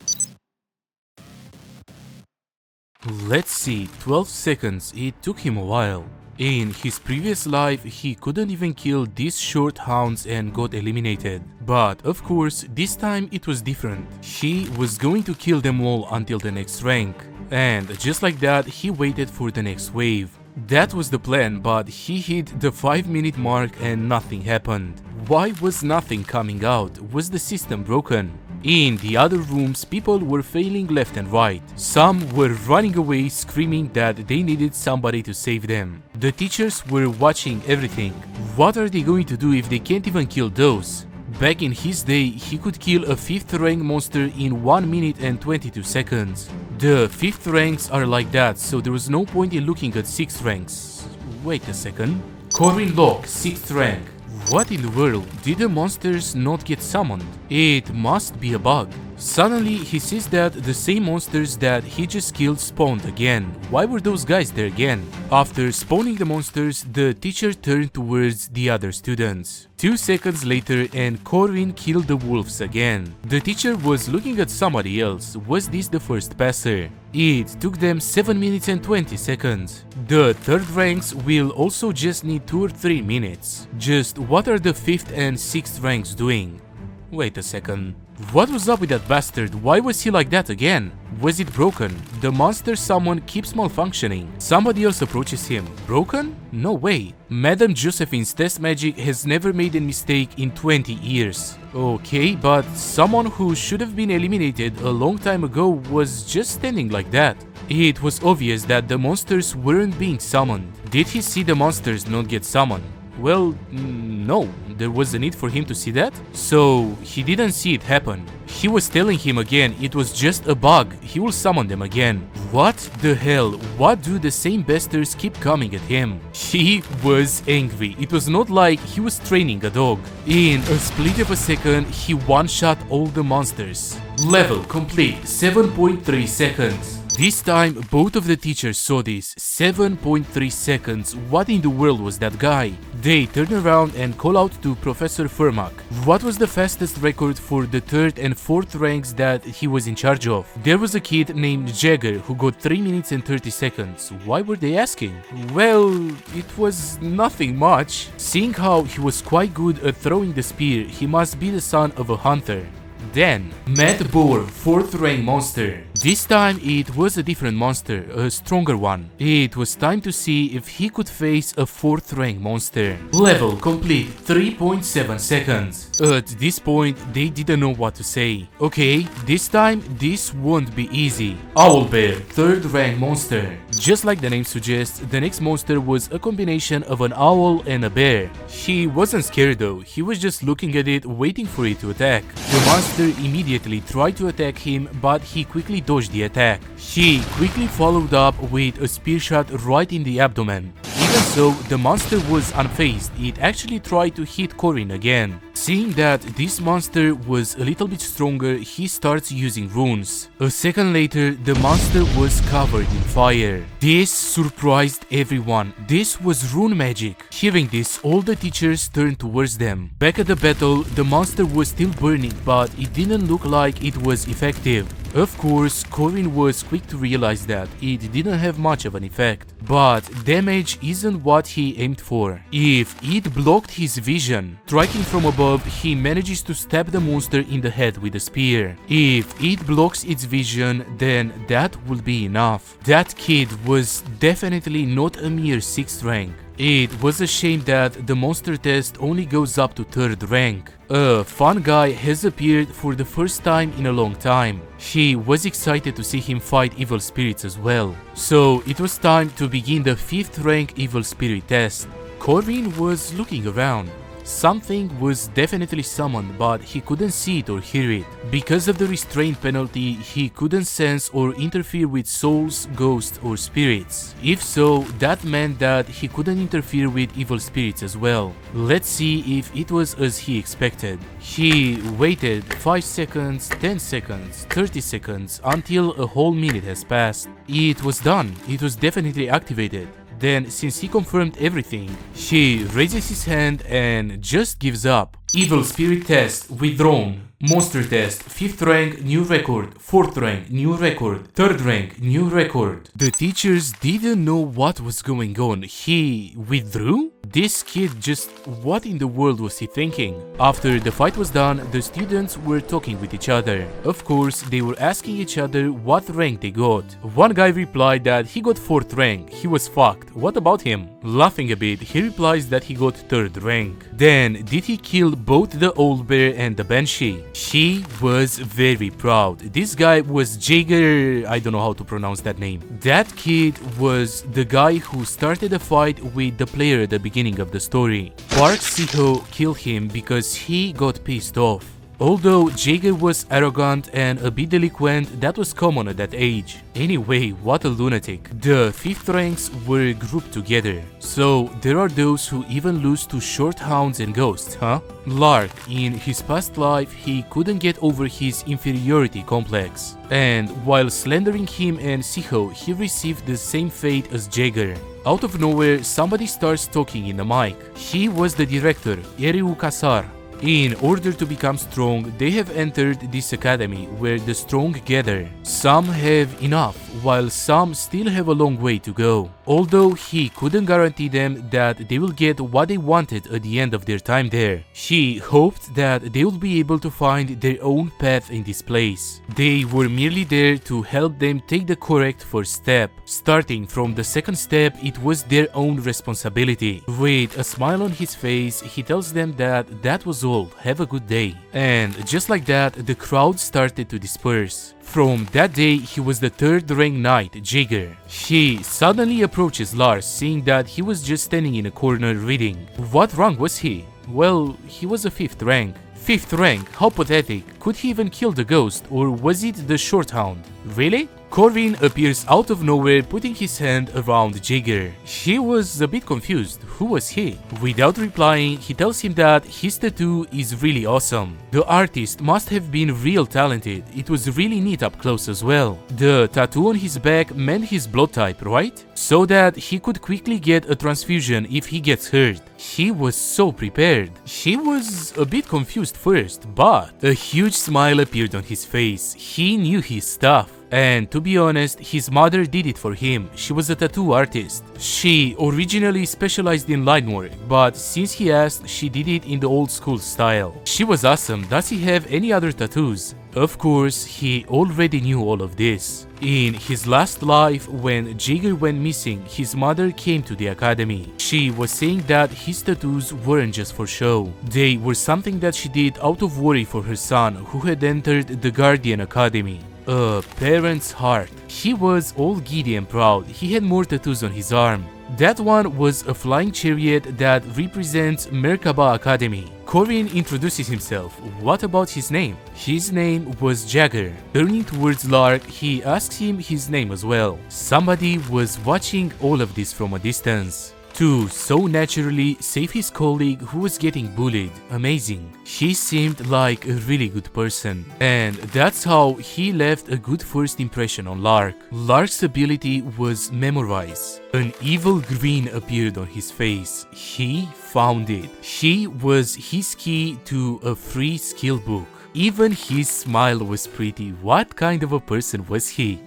Let's see, 12 seconds, it took him a while. In his previous life, he couldn't even kill these short hounds and got eliminated. But of course, this time it was different. He was going to kill them all until the next rank. And just like that, he waited for the next wave. That was the plan, but he hit the 5-minute mark and nothing happened. Why was nothing coming out? Was the system broken? In the other rooms, people were failing left and right. Some were running away screaming that they needed somebody to save them. The teachers were watching everything. What are they going to do if they can't even kill those? Back in his day, he could kill a 5th rank monster in 1 minute and 22 seconds. The 5th ranks are like that, so there was no point in looking at 6th ranks. Wait a second. Corin Locke, 6th rank. What in the world? Did the monsters not get summoned? It must be a bug. Suddenly, he sees that the same monsters that he just killed spawned again. Why were those guys there again? After spawning the monsters, the teacher turned towards the other students. 2 seconds later, and Corin killed the wolves again. The teacher was looking at somebody else. Was this the first passer? It took them 7 minutes and 20 seconds. The 3rd ranks will also just need 2 or 3 minutes. Just what are the 5th and 6th ranks doing? Wait a second. What was up with that bastard? Why was he like that again? Was it broken? The monster summon keeps malfunctioning. Somebody else approaches him. Broken? No way. Madame Josephine's test magic has never made a mistake in 20 years. Okay, but someone who should have been eliminated a long time ago was just standing like that. It was obvious that the monsters weren't being summoned. Did he see the monsters not get summoned? Well, no, there was a need for him to see that, so he didn't see it happen. He was telling him again it was just a bug, he will summon them again. What the hell, what do the same bastards keep coming at him? He was angry, it was not like he was training a dog. In a split of a second, he one-shot all the monsters. Level complete, 7.3 seconds. This time, both of the teachers saw this. 7.3 seconds. What in the world was that guy? They turn around and call out to Professor Fermack. What was the fastest record for the 3rd and 4th ranks that he was in charge of? There was a kid named Jagger who got 3 minutes and 30 seconds. Why were they asking? Well, it was nothing much. Seeing how he was quite good at throwing the spear, he must be the son of a hunter. Then, Matt Bohr, 4th rank monster. This time it was a different monster, a stronger one. It was time to see if he could face a 4th rank monster. Level complete, 3.7 seconds. At this point, they didn't know what to say. Okay, this time this won't be easy. Owlbear, 3rd rank monster. Just like the name suggests, the next monster was a combination of an owl and a bear. He wasn't scared though, he was just looking at it, waiting for it to attack. The monster immediately tried to attack him, but he quickly dodged the attack. He quickly followed up with a spear shot right in the abdomen. Even so, the monster was unfazed, it actually tried to hit Corin again. Seeing that this monster was a little bit stronger, he starts using runes. A second later, the monster was covered in fire. This surprised everyone. This was rune magic. Hearing this, all the teachers turned towards them. Back at the battle, the monster was still burning, but it didn't look like it was effective. Of course, Corin was quick to realize that it didn't have much of an effect. But damage isn't what he aimed for. If it blocked his vision, striking from above, he manages to stab the monster in the head with a spear. If it blocks its vision, then that will be enough. That kid was definitely not a mere 6th rank. It was a shame that the monster test only goes up to 3rd rank. A fun guy has appeared for the first time in a long time. He was excited to see him fight evil spirits as well. So it was time to begin the 5th rank evil spirit test. Corin was looking around. Something was definitely summoned, but he couldn't see it or hear it. Because of the restraint penalty, he couldn't sense or interfere with souls, ghosts, or spirits. If so, that meant that he couldn't interfere with evil spirits as well. Let's see if it was as he expected. He waited 5 seconds, 10 seconds, 30 seconds, until a whole minute has passed. It was done. It was definitely activated. Then, since he confirmed everything, he raises his hand and just gives up. Evil Spirit Test withdrawn. Monster Test 5th rank, new record. 4th rank, new record. 3rd rank, new record. The teachers didn't know what was going on. He withdrew? This kid just... what in the world was he thinking? After the fight was done, the students were talking with each other. Of course, they were asking each other what rank they got. One guy replied that he got 4th rank. He was fucked. What about him? Laughing a bit, he replies that he got 3rd rank. Then, did he kill both the old bear and the banshee? He was very proud. This guy was Jaeger, I don't know how to pronounce that name. That kid was the guy who started a fight with the player at the beginning of the story. Park Siho killed him because he got pissed off. Although Jaeger was arrogant and a bit delinquent, that was common at that age. Anyway, what a lunatic. The 5th ranks were grouped together. So, there are those who even lose to short hounds and ghosts, huh? Lark, in his past life, he couldn't get over his inferiority complex. And while slandering him and Siho, he received the same fate as Jaeger. Out of nowhere, somebody starts talking in the mic. He was the director, Eriu Kasar. In order to become strong, they have entered this academy where the strong gather. Some have enough, while some still have a long way to go. Although he couldn't guarantee them that they will get what they wanted at the end of their time there, he hoped that they would be able to find their own path in this place. They were merely there to help them take the correct first step. Starting from the second step, it was their own responsibility. With a smile on his face, he tells them that that was all. Have a good day. And just like that, the crowd started to disperse. From that day, he was the 3rd rank knight, Jaeger. He suddenly approaches Lars, seeing that he was just standing in a corner reading. What rank was he? Well, he was a 5th rank. 5th rank, how pathetic. Could he even kill the ghost, or was it the short hound? Really? Corin appears out of nowhere, putting his hand around Jaeger. He was a bit confused. Who was he? Without replying, he tells him that his tattoo is really awesome. The artist must have been real talented. It was really neat up close as well. The tattoo on his back meant his blood type, right? So that he could quickly get a transfusion if he gets hurt. He was so prepared. He was a bit confused first, but a huge smile appeared on his face. He knew his stuff. And to be honest, his mother did it for him. She was a tattoo artist. She originally specialized in line work, but since he asked, she did it in the old school style. She was awesome. Does he have any other tattoos? Of course, he already knew all of this. In his last life, when Jaeger went missing, his mother came to the academy. She was saying that his tattoos weren't just for show. They were something that she did out of worry for her son, who had entered the Guardian Academy. a parent's heart. He was all giddy and proud. He had more tattoos on his arm. That one was a flying chariot that represents Merkaba Academy. Korean introduces himself. What about his name? His name was Jagger. Turning towards Lark, he asks him his name as well. Somebody was watching all of this from a distance to so naturally save his colleague who was getting bullied. Amazing. He seemed like a really good person. And that's how he left a good first impression on Lark. Lark's ability was memorize. An evil grin appeared on his face. He found it. He was his key to a free skill book. Even his smile was pretty. What kind of a person was he?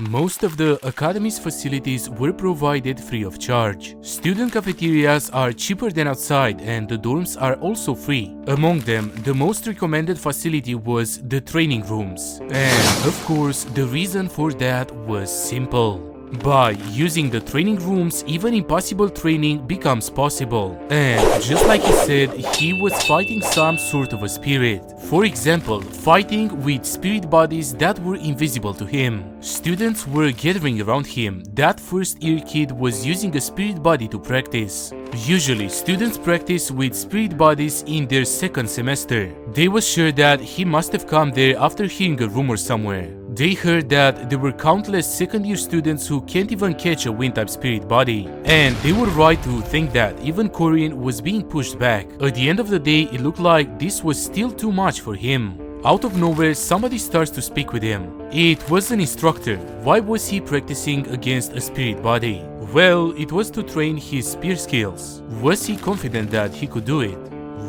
Most of the Academy's facilities were provided free of charge. Student cafeterias are cheaper than outside and the dorms are also free. Among them, the most recommended facility was the training rooms. And of course, the reason for that was simple. By using the training rooms, even impossible training becomes possible. And just like he said, he was fighting some sort of a spirit. For example, fighting with spirit bodies that were invisible to him. Students were gathering around him. That first year kid was using a spirit body to practice. Usually, students practice with spirit bodies in their second semester. They were sure that he must have come there after hearing a rumor somewhere. They heard that there were countless second-year students who can't even catch a wind-type spirit body. And they were right to think that even Korean was being pushed back. At the end of the day, it looked like this was still too much for him. Out of nowhere, somebody starts to speak with him. It was an instructor. Why was he practicing against a spirit body? Well, it was to train his spear skills. Was he confident that he could do it?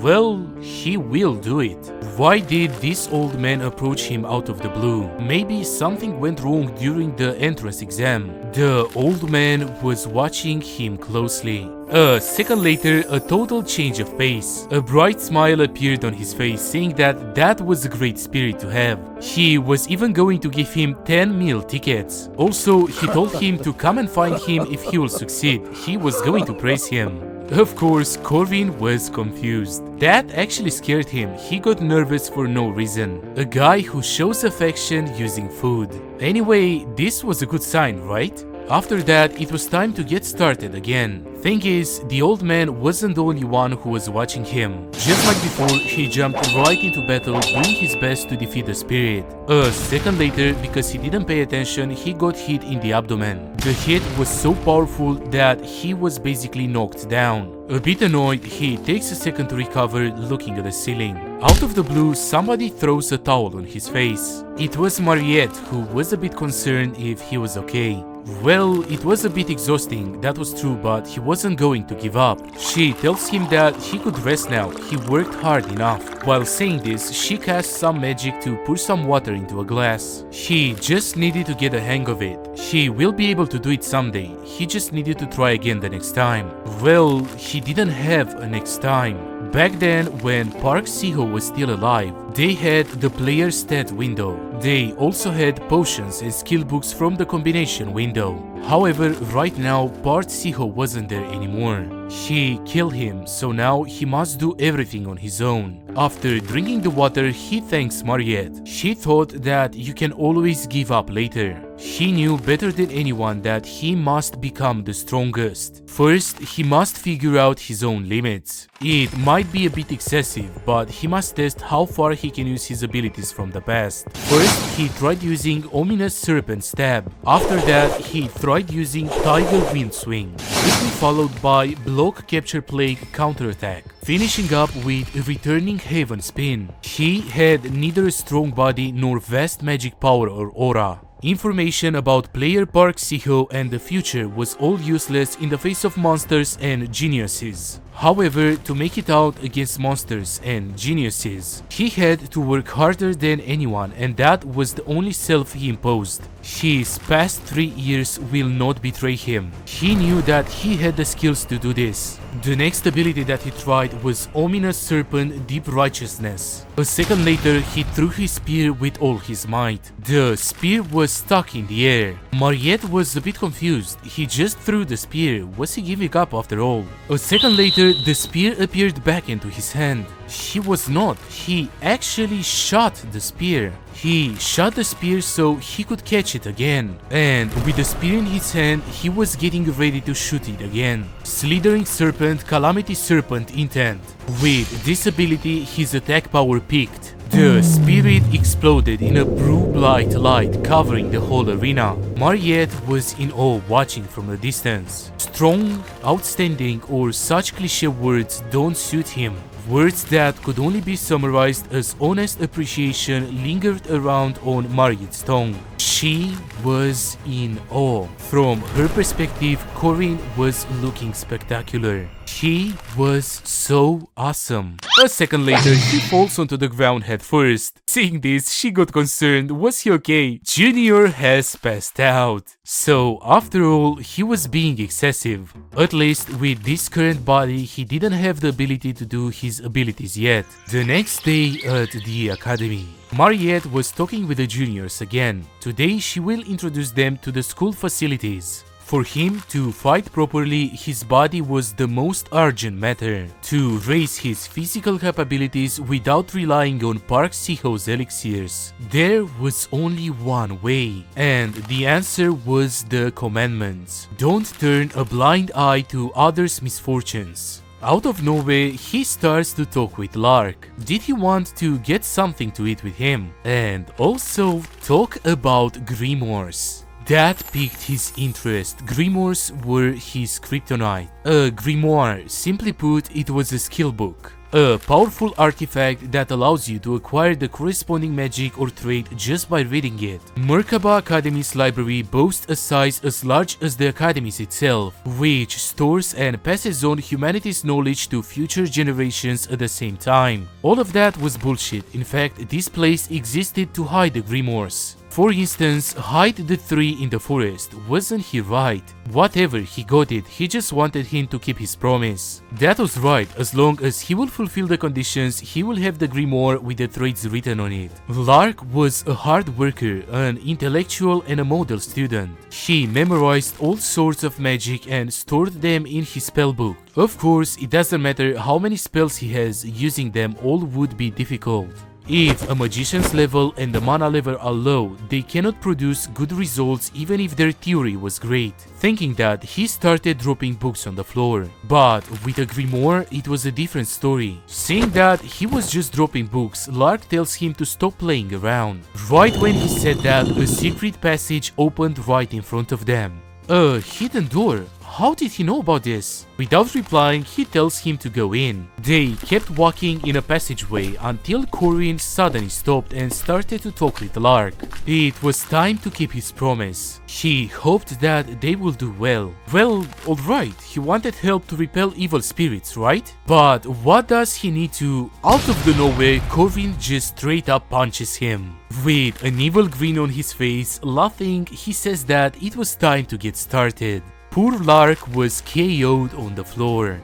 Well, he will do it. Why did this old man approach him out of the blue? Maybe something went wrong during the entrance exam. The old man was watching him closely. A second later, a total change of pace. A bright smile appeared on his face, saying that that was a great spirit to have. He was even going to give him 10 meal tickets. Also, he told him to come and find him if he will succeed. He was going to praise him. Of course, Corvin was confused. That actually scared him. He got nervous for no reason. A guy who shows affection using food. Anyway, this was a good sign, right? After that, it was time to get started again. Thing is, the old man wasn't the only one who was watching him. Just like before, he jumped right into battle, doing his best to defeat the spirit. A second later, because he didn't pay attention, he got hit in the abdomen. The hit was so powerful that he was basically knocked down. A bit annoyed, he takes a second to recover, looking at the ceiling. Out of the blue, somebody throws a towel on his face. It was Mariette, who was a bit concerned if he was okay. Well, it was a bit exhausting, that was true, but he wasn't going to give up. She tells him that he could rest now, he worked hard enough. While saying this, she casts some magic to pour some water into a glass. He just needed to get a hang of it. He will be able to do it someday, he just needed to try again the next time. Well, he didn't have a next time. Back then, when Park Siho was still alive, they had the player stat window. They also had potions and skill books from the combination window. However, right now, Park Siho wasn't there anymore. She killed him, so now he must do everything on his own. After drinking the water, he thanks Mariette. She thought that you can always give up later. He knew better than anyone that he must become the strongest. First, he must figure out his own limits. It might be a bit excessive, but he must test how far he can use his abilities from the past. First, he tried using Ominous Serpent Stab. After that, he tried using Tiger Wind Swing, quickly followed by Block Capture Plague Counterattack, finishing up with Returning Haven Spin. He had neither a strong body nor vast magic power or aura. Information about player Park Siho and the future was all useless in the face of monsters and geniuses. However, to make it out against monsters and geniuses, he had to work harder than anyone, and that was the only self he imposed. His past 3 years will not betray him. He knew that he had the skills to do this. The next ability that he tried was Ominous Serpent Deep Righteousness. A second later, he threw his spear with all his might. The spear was stuck in the air. Mariette was a bit confused. He just threw the spear. Was he giving up after all? A second later, the spear appeared back into his hand. he was not. He actually shot the spear. He shot the spear so he could catch it again. And with the spear in his hand, he was getting ready to shoot it again. Slithering Serpent, Calamity Serpent intent. With this ability, his attack power peaked. The spirit exploded in a blue-bright light covering the whole arena. Mariette was in awe watching from a distance. Strong, outstanding, or such cliché words don't suit him. Words that could only be summarized as honest appreciation lingered around on Mariette's tongue. She was in awe. From her perspective, Corinne was looking spectacular. He was so awesome. A second later, he falls onto the ground head first. Seeing this, she got concerned. Was he okay? Junior has passed out. So, after all, he was being excessive. At least, with this current body, he didn't have the ability to do his abilities yet. The next day at the academy, Mariette was talking with the juniors again. Today, she will introduce them to the school facilities. For him to fight properly, his body was the most urgent matter. To raise his physical capabilities without relying on Park Si-ho's elixirs. There was only one way, and the answer was the commandments. Don't turn a blind eye to others' misfortunes. Out of nowhere, he starts to talk with Lark. Did he want to get something to eat with him? And also talk about grimoires. That piqued his interest. Grimoires were his kryptonite. A grimoire, simply put, it was a skill book. A powerful artifact that allows you to acquire the corresponding magic or trait just by reading it. Merkaba Academy's library boasts a size as large as the Academy's itself, which stores and passes on humanity's knowledge to future generations at the same time. All of that was bullshit. In fact, this place existed to hide the grimoires. For instance, hide the tree in the forest. Wasn't he right? Whatever, he got it. He just wanted him to keep his promise. That was right. As long as he will fulfill the conditions, he will have the grimoire with the traits written on it. Lark was a hard worker, an intellectual and a model student. He memorized all sorts of magic and stored them in his spellbook. Of course, it doesn't matter how many spells he has, using them all would be difficult. If a magician's level and the mana level are low, they cannot produce good results even if their theory was great. Thinking that, he started dropping books on the floor. But with a grimoire, it was a different story. Seeing that he was just dropping books, Lark tells him to stop playing around. Right when he said that, a secret passage opened right in front of them. A hidden door? How did he know about this? Without replying, he tells him to go in. They kept walking in a passageway until Corinne suddenly stopped and started to talk with Lark. It was time to keep his promise. He hoped that they will do well. Well, alright, he wanted help to repel evil spirits, right? But what does he need to? Out of the nowhere, Corinne just straight up punches him. With an evil grin on his face, laughing, he says that it was time to get started. Poor Lark was KO'd on the floor.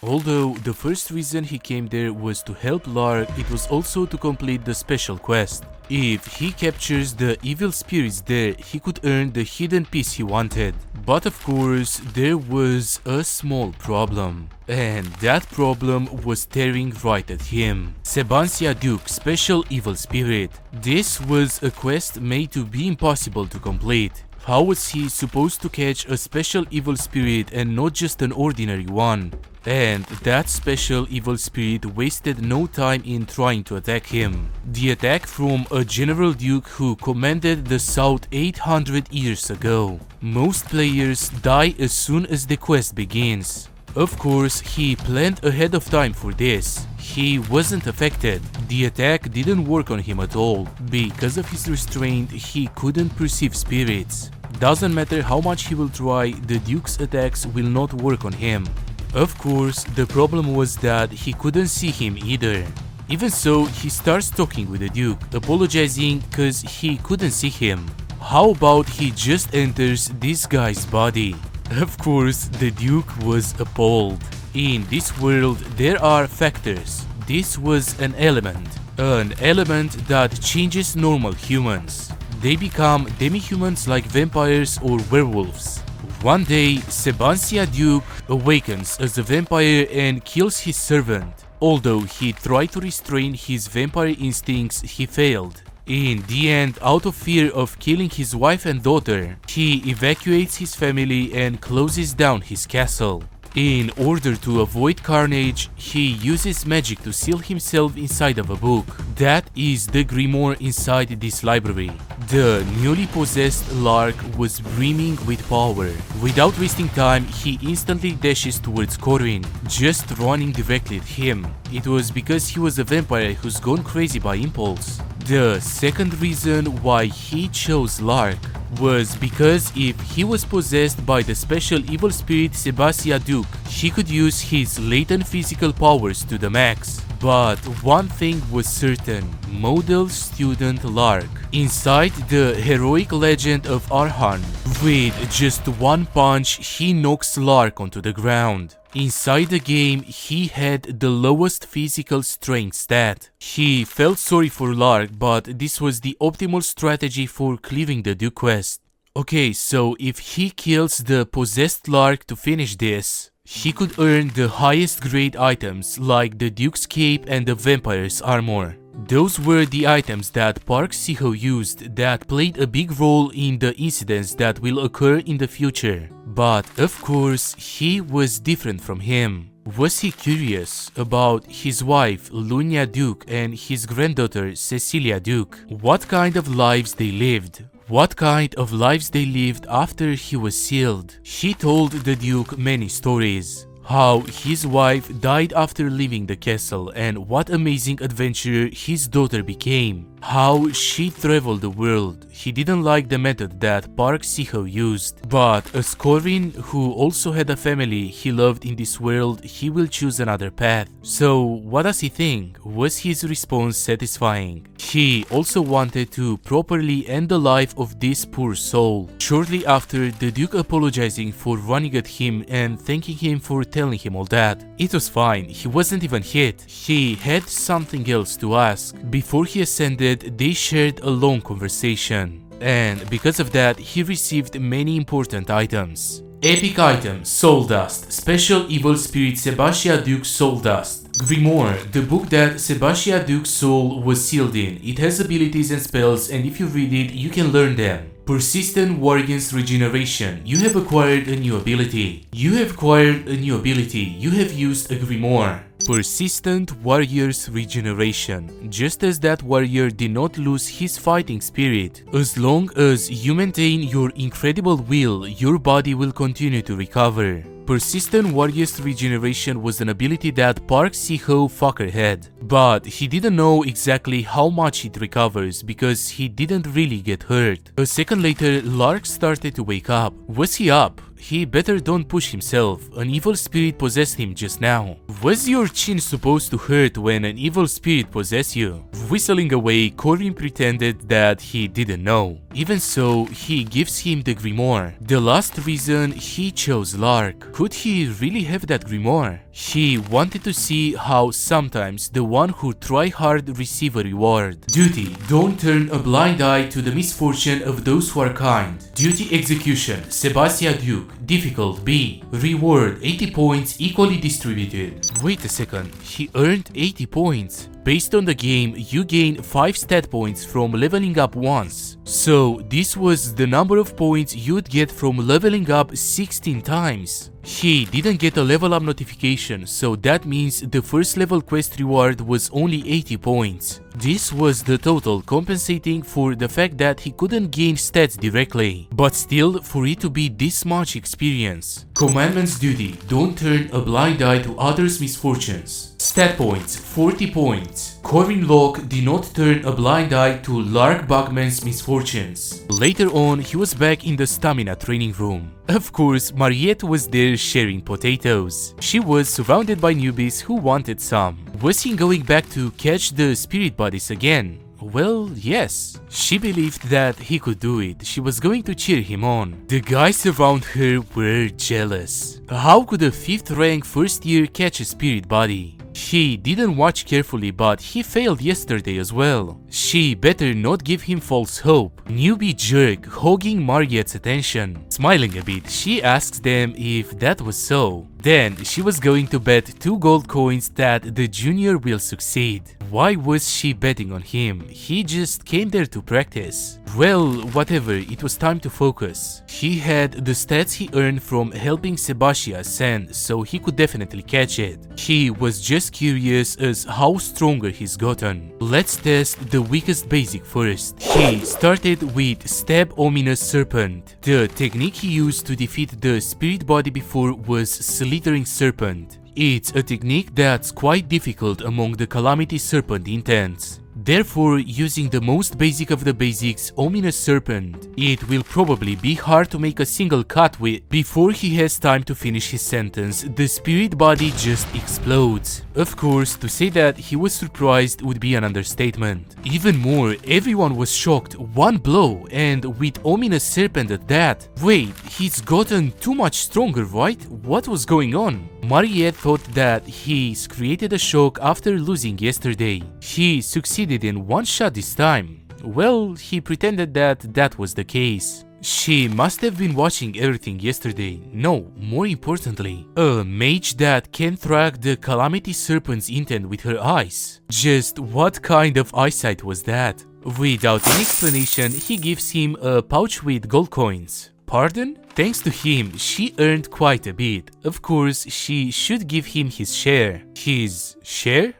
Although the first reason he came there was to help Lark, it was also to complete the special quest. If he captures the evil spirits there, he could earn the hidden piece he wanted. But of course, there was a small problem. And that problem was staring right at him. Sebancia Duke, Special Evil Spirit. This was a quest made to be impossible to complete. How was he supposed to catch a special evil spirit and not just an ordinary one? And that special evil spirit wasted no time in trying to attack him. The attack from a General Duke who commanded the South 800 years ago. Most players die as soon as the quest begins. Of course, he planned ahead of time for this. He wasn't affected. The attack didn't work on him at all. Because of his restraint, he couldn't perceive spirits. Doesn't matter how much he will try, the Duke's attacks will not work on him. Of course, the problem was that he couldn't see him either. Even so, he starts talking with the Duke, apologizing cause he couldn't see him. How about he just enters this guy's body? Of course, the Duke was appalled. In this world, there are factors. This was an element that changes normal humans. They become demi-humans like vampires or werewolves. One day, Sebastian Duke awakens as a vampire and kills his servant. Although he tried to restrain his vampire instincts, he failed. In the end, out of fear of killing his wife and daughter, he evacuates his family and closes down his castle. In order to avoid carnage, he uses magic to seal himself inside of a book. That is the grimoire inside this library. The newly possessed Lark was brimming with power. Without wasting time, he instantly dashes towards Corwin, just running directly at him. It was because he was a vampire who's gone crazy by impulse. The second reason why he chose Lark was because if he was possessed by the special evil spirit Sebastian Duke, he could use his latent physical powers to the max. But one thing was certain: model student Lark. Inside the heroic legend of Arhan, with just one punch, he knocks Lark onto the ground. Inside the game, he had the lowest physical strength stat. He felt sorry for Lark, but this was the optimal strategy for clearing the Duke quest. Okay, so if he kills the possessed Lark to finish this, he could earn the highest grade items like the Duke's cape and the vampire's armor. Those were the items that Park Si-ho used that played a big role in the incidents that will occur in the future. But of course, he was different from him. Was he curious about his wife Lunia Duke and his granddaughter Cecilia Duke? What kind of lives they lived? What kind of lives they lived after he was sealed? He told the Duke many stories. How his wife died after leaving the castle and what amazing adventurer his daughter became. How she traveled the world. He didn't like the method that Park Si-ho used. But as Corwin, who also had a family he loved in this world, he will choose another path. So what does he think? Was his response satisfying? He also wanted to properly end the life of this poor soul. Shortly after, the Duke apologizing for running at him and thanking him for telling him all that. It was fine, he wasn't even hit. He had something else to ask. Before he ascended, they shared a long conversation. And because of that, he received many important items. Epic item, Soul Dust, Special Evil Spirit Sebastian Duke's Soul Dust. Grimoire, the book that Sebastian Duke's soul was sealed in. It has abilities and spells, and if you read it, you can learn them. Persistent War Against Regeneration. You have acquired a new ability. You have acquired a new ability. You have used a grimoire. Persistent Warrior's Regeneration. Just as that warrior did not lose his fighting spirit, as long as you maintain your incredible will, your body will continue to recover. Persistent Warrior's Regeneration was an ability that Park Si-ho fucker had, but he didn't know exactly how much it recovers because he didn't really get hurt. A second later, Lark started to wake up. Was he up? He better don't push himself. An evil spirit possessed him just now. Was your chin supposed to hurt when an evil spirit possessed you? Whistling away, Corwin pretended that he didn't know. Even so, he gives him the grimoire. The last reason he chose Lark. Could he really have that grimoire? He wanted to see how sometimes the one who try hard receive a reward. Duty. Don't turn a blind eye to the misfortune of those who are kind. Duty execution. Sebastian Duke. Difficult B. Reward 80 points equally distributed. Wait a second, he earned 80 points. Based on the game, you gain 5 stat points from leveling up once. So this was the number of points you'd get from leveling up 16 times. He didn't get a level up notification, so that means the first level quest reward was only 80 points. This was the total, compensating for the fact that he couldn't gain stats directly. But still, for it to be this much experience. Commandment's duty, don't turn a blind eye to others' misfortunes. Stat points, 40 points. Corwin Locke did not turn a blind eye to Lark Bugman's misfortunes. Later on, he was back in the stamina training room. Of course, Mariette was there sharing potatoes. She was surrounded by newbies who wanted some. Was he going back to catch the spirit bodies again? Well, yes. She believed that he could do it. She was going to cheer him on. The guys around her were jealous. How could a 5th rank first year catch a spirit body? He didn't watch carefully, but he failed yesterday as well. She better not give him false hope. Newbie jerk hogging Mariette's attention. Smiling a bit, she asks them if that was so. Then she was going to bet 2 gold coins that the junior will succeed. Why was she betting on him? He just came there to practice. Well, whatever, it was time to focus. He had the stats he earned from helping Sebastian ascend, so he could definitely catch it. He was just curious as how stronger he's gotten. Let's test the weakest basic first. He started with Stab Ominous Serpent. The technique he used to defeat the spirit body before was Slithering Serpent. It's a technique that's quite difficult among the Calamity Serpent intents. Therefore, using the most basic of the basics, Ominous Serpent, it will probably be hard to make a single cut with. Before he has time to finish his sentence, the spirit body just explodes. Of course, to say that he was surprised would be an understatement. Even more, everyone was shocked. 1 blow, and with Ominous Serpent at that. Wait, he's gotten too much stronger, right? What was going on? Mariette thought that he's created a shock after losing yesterday. He succeeded in 1 shot this time. Well, he pretended that that was the case. She must have been watching everything yesterday. No, more importantly, a mage that can track the Calamity Serpent's intent with her eyes. Just what kind of eyesight was that? Without any explanation, he gives him a pouch with gold coins. Pardon? Thanks to him, she earned quite a bit. Of course, she should give him his share. His share?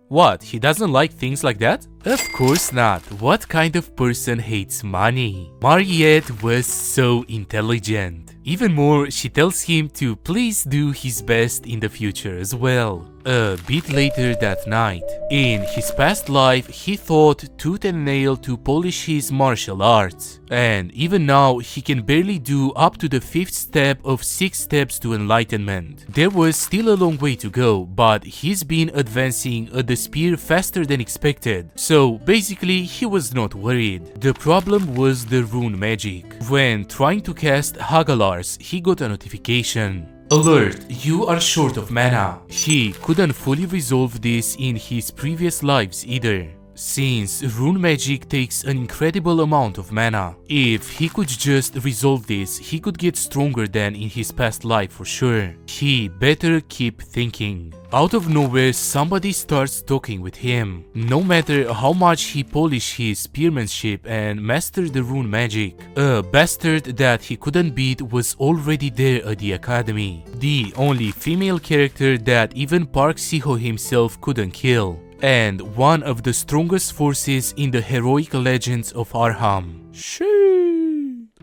What, he doesn't like things like that? Of course not. What kind of person hates money? Mariette was so intelligent. Even more, she tells him to please do his best in the future as well. A bit later that night, in his past life, he thought tooth and nail to polish his martial arts. And even now, he can barely do up to the 5th step of 6 steps to enlightenment. There was still a long way to go, but he's been advancing at the spear faster than expected. So basically, he was not worried. The problem was the rune magic. When trying to cast Hagalars, he got a notification. Alert, you are short of mana. He couldn't fully resolve this in his previous lives either, since rune magic takes an incredible amount of mana. If he could just resolve this, he could get stronger than in his past life for sure. He better keep thinking. Out of nowhere, somebody starts talking with him. No matter how much he polished his spearmanship and mastered the rune magic, a bastard that he couldn't beat was already there at the academy. The only female character that even Park Siho himself couldn't kill. And one of the strongest forces in the heroic legends of Arham.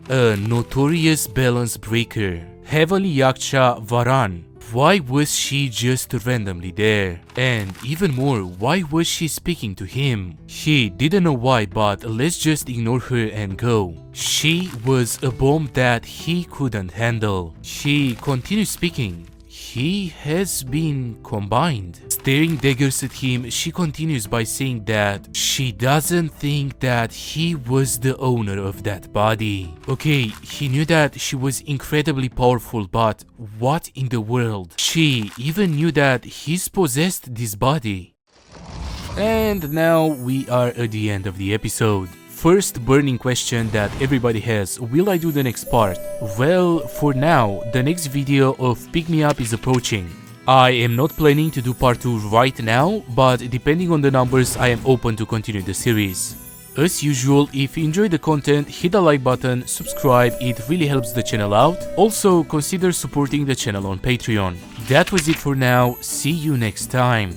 A notorious balance breaker, Heavenly Yaksha Varan. Why was she just randomly there? And even more, why was she speaking to him? He didn't know why, but let's just ignore her and go. She was a bomb that he couldn't handle. She continues speaking. He has been combined. Staring daggers at him, she continues by saying that she doesn't think that he was the owner of that body. Okay, he knew that she was incredibly powerful, but what in the world? She even knew that he's possessed this body. And now we are at the end of the episode. First burning question that everybody has, will I do the next part? Well, for now, the next video of Pick Me Up is approaching. I am not planning to do part 2 right now, but depending on the numbers, I am open to continue the series. As usual, if you enjoyed the content, hit the like button, subscribe, it really helps the channel out. Also, consider supporting the channel on Patreon. That was it for now, see you next time.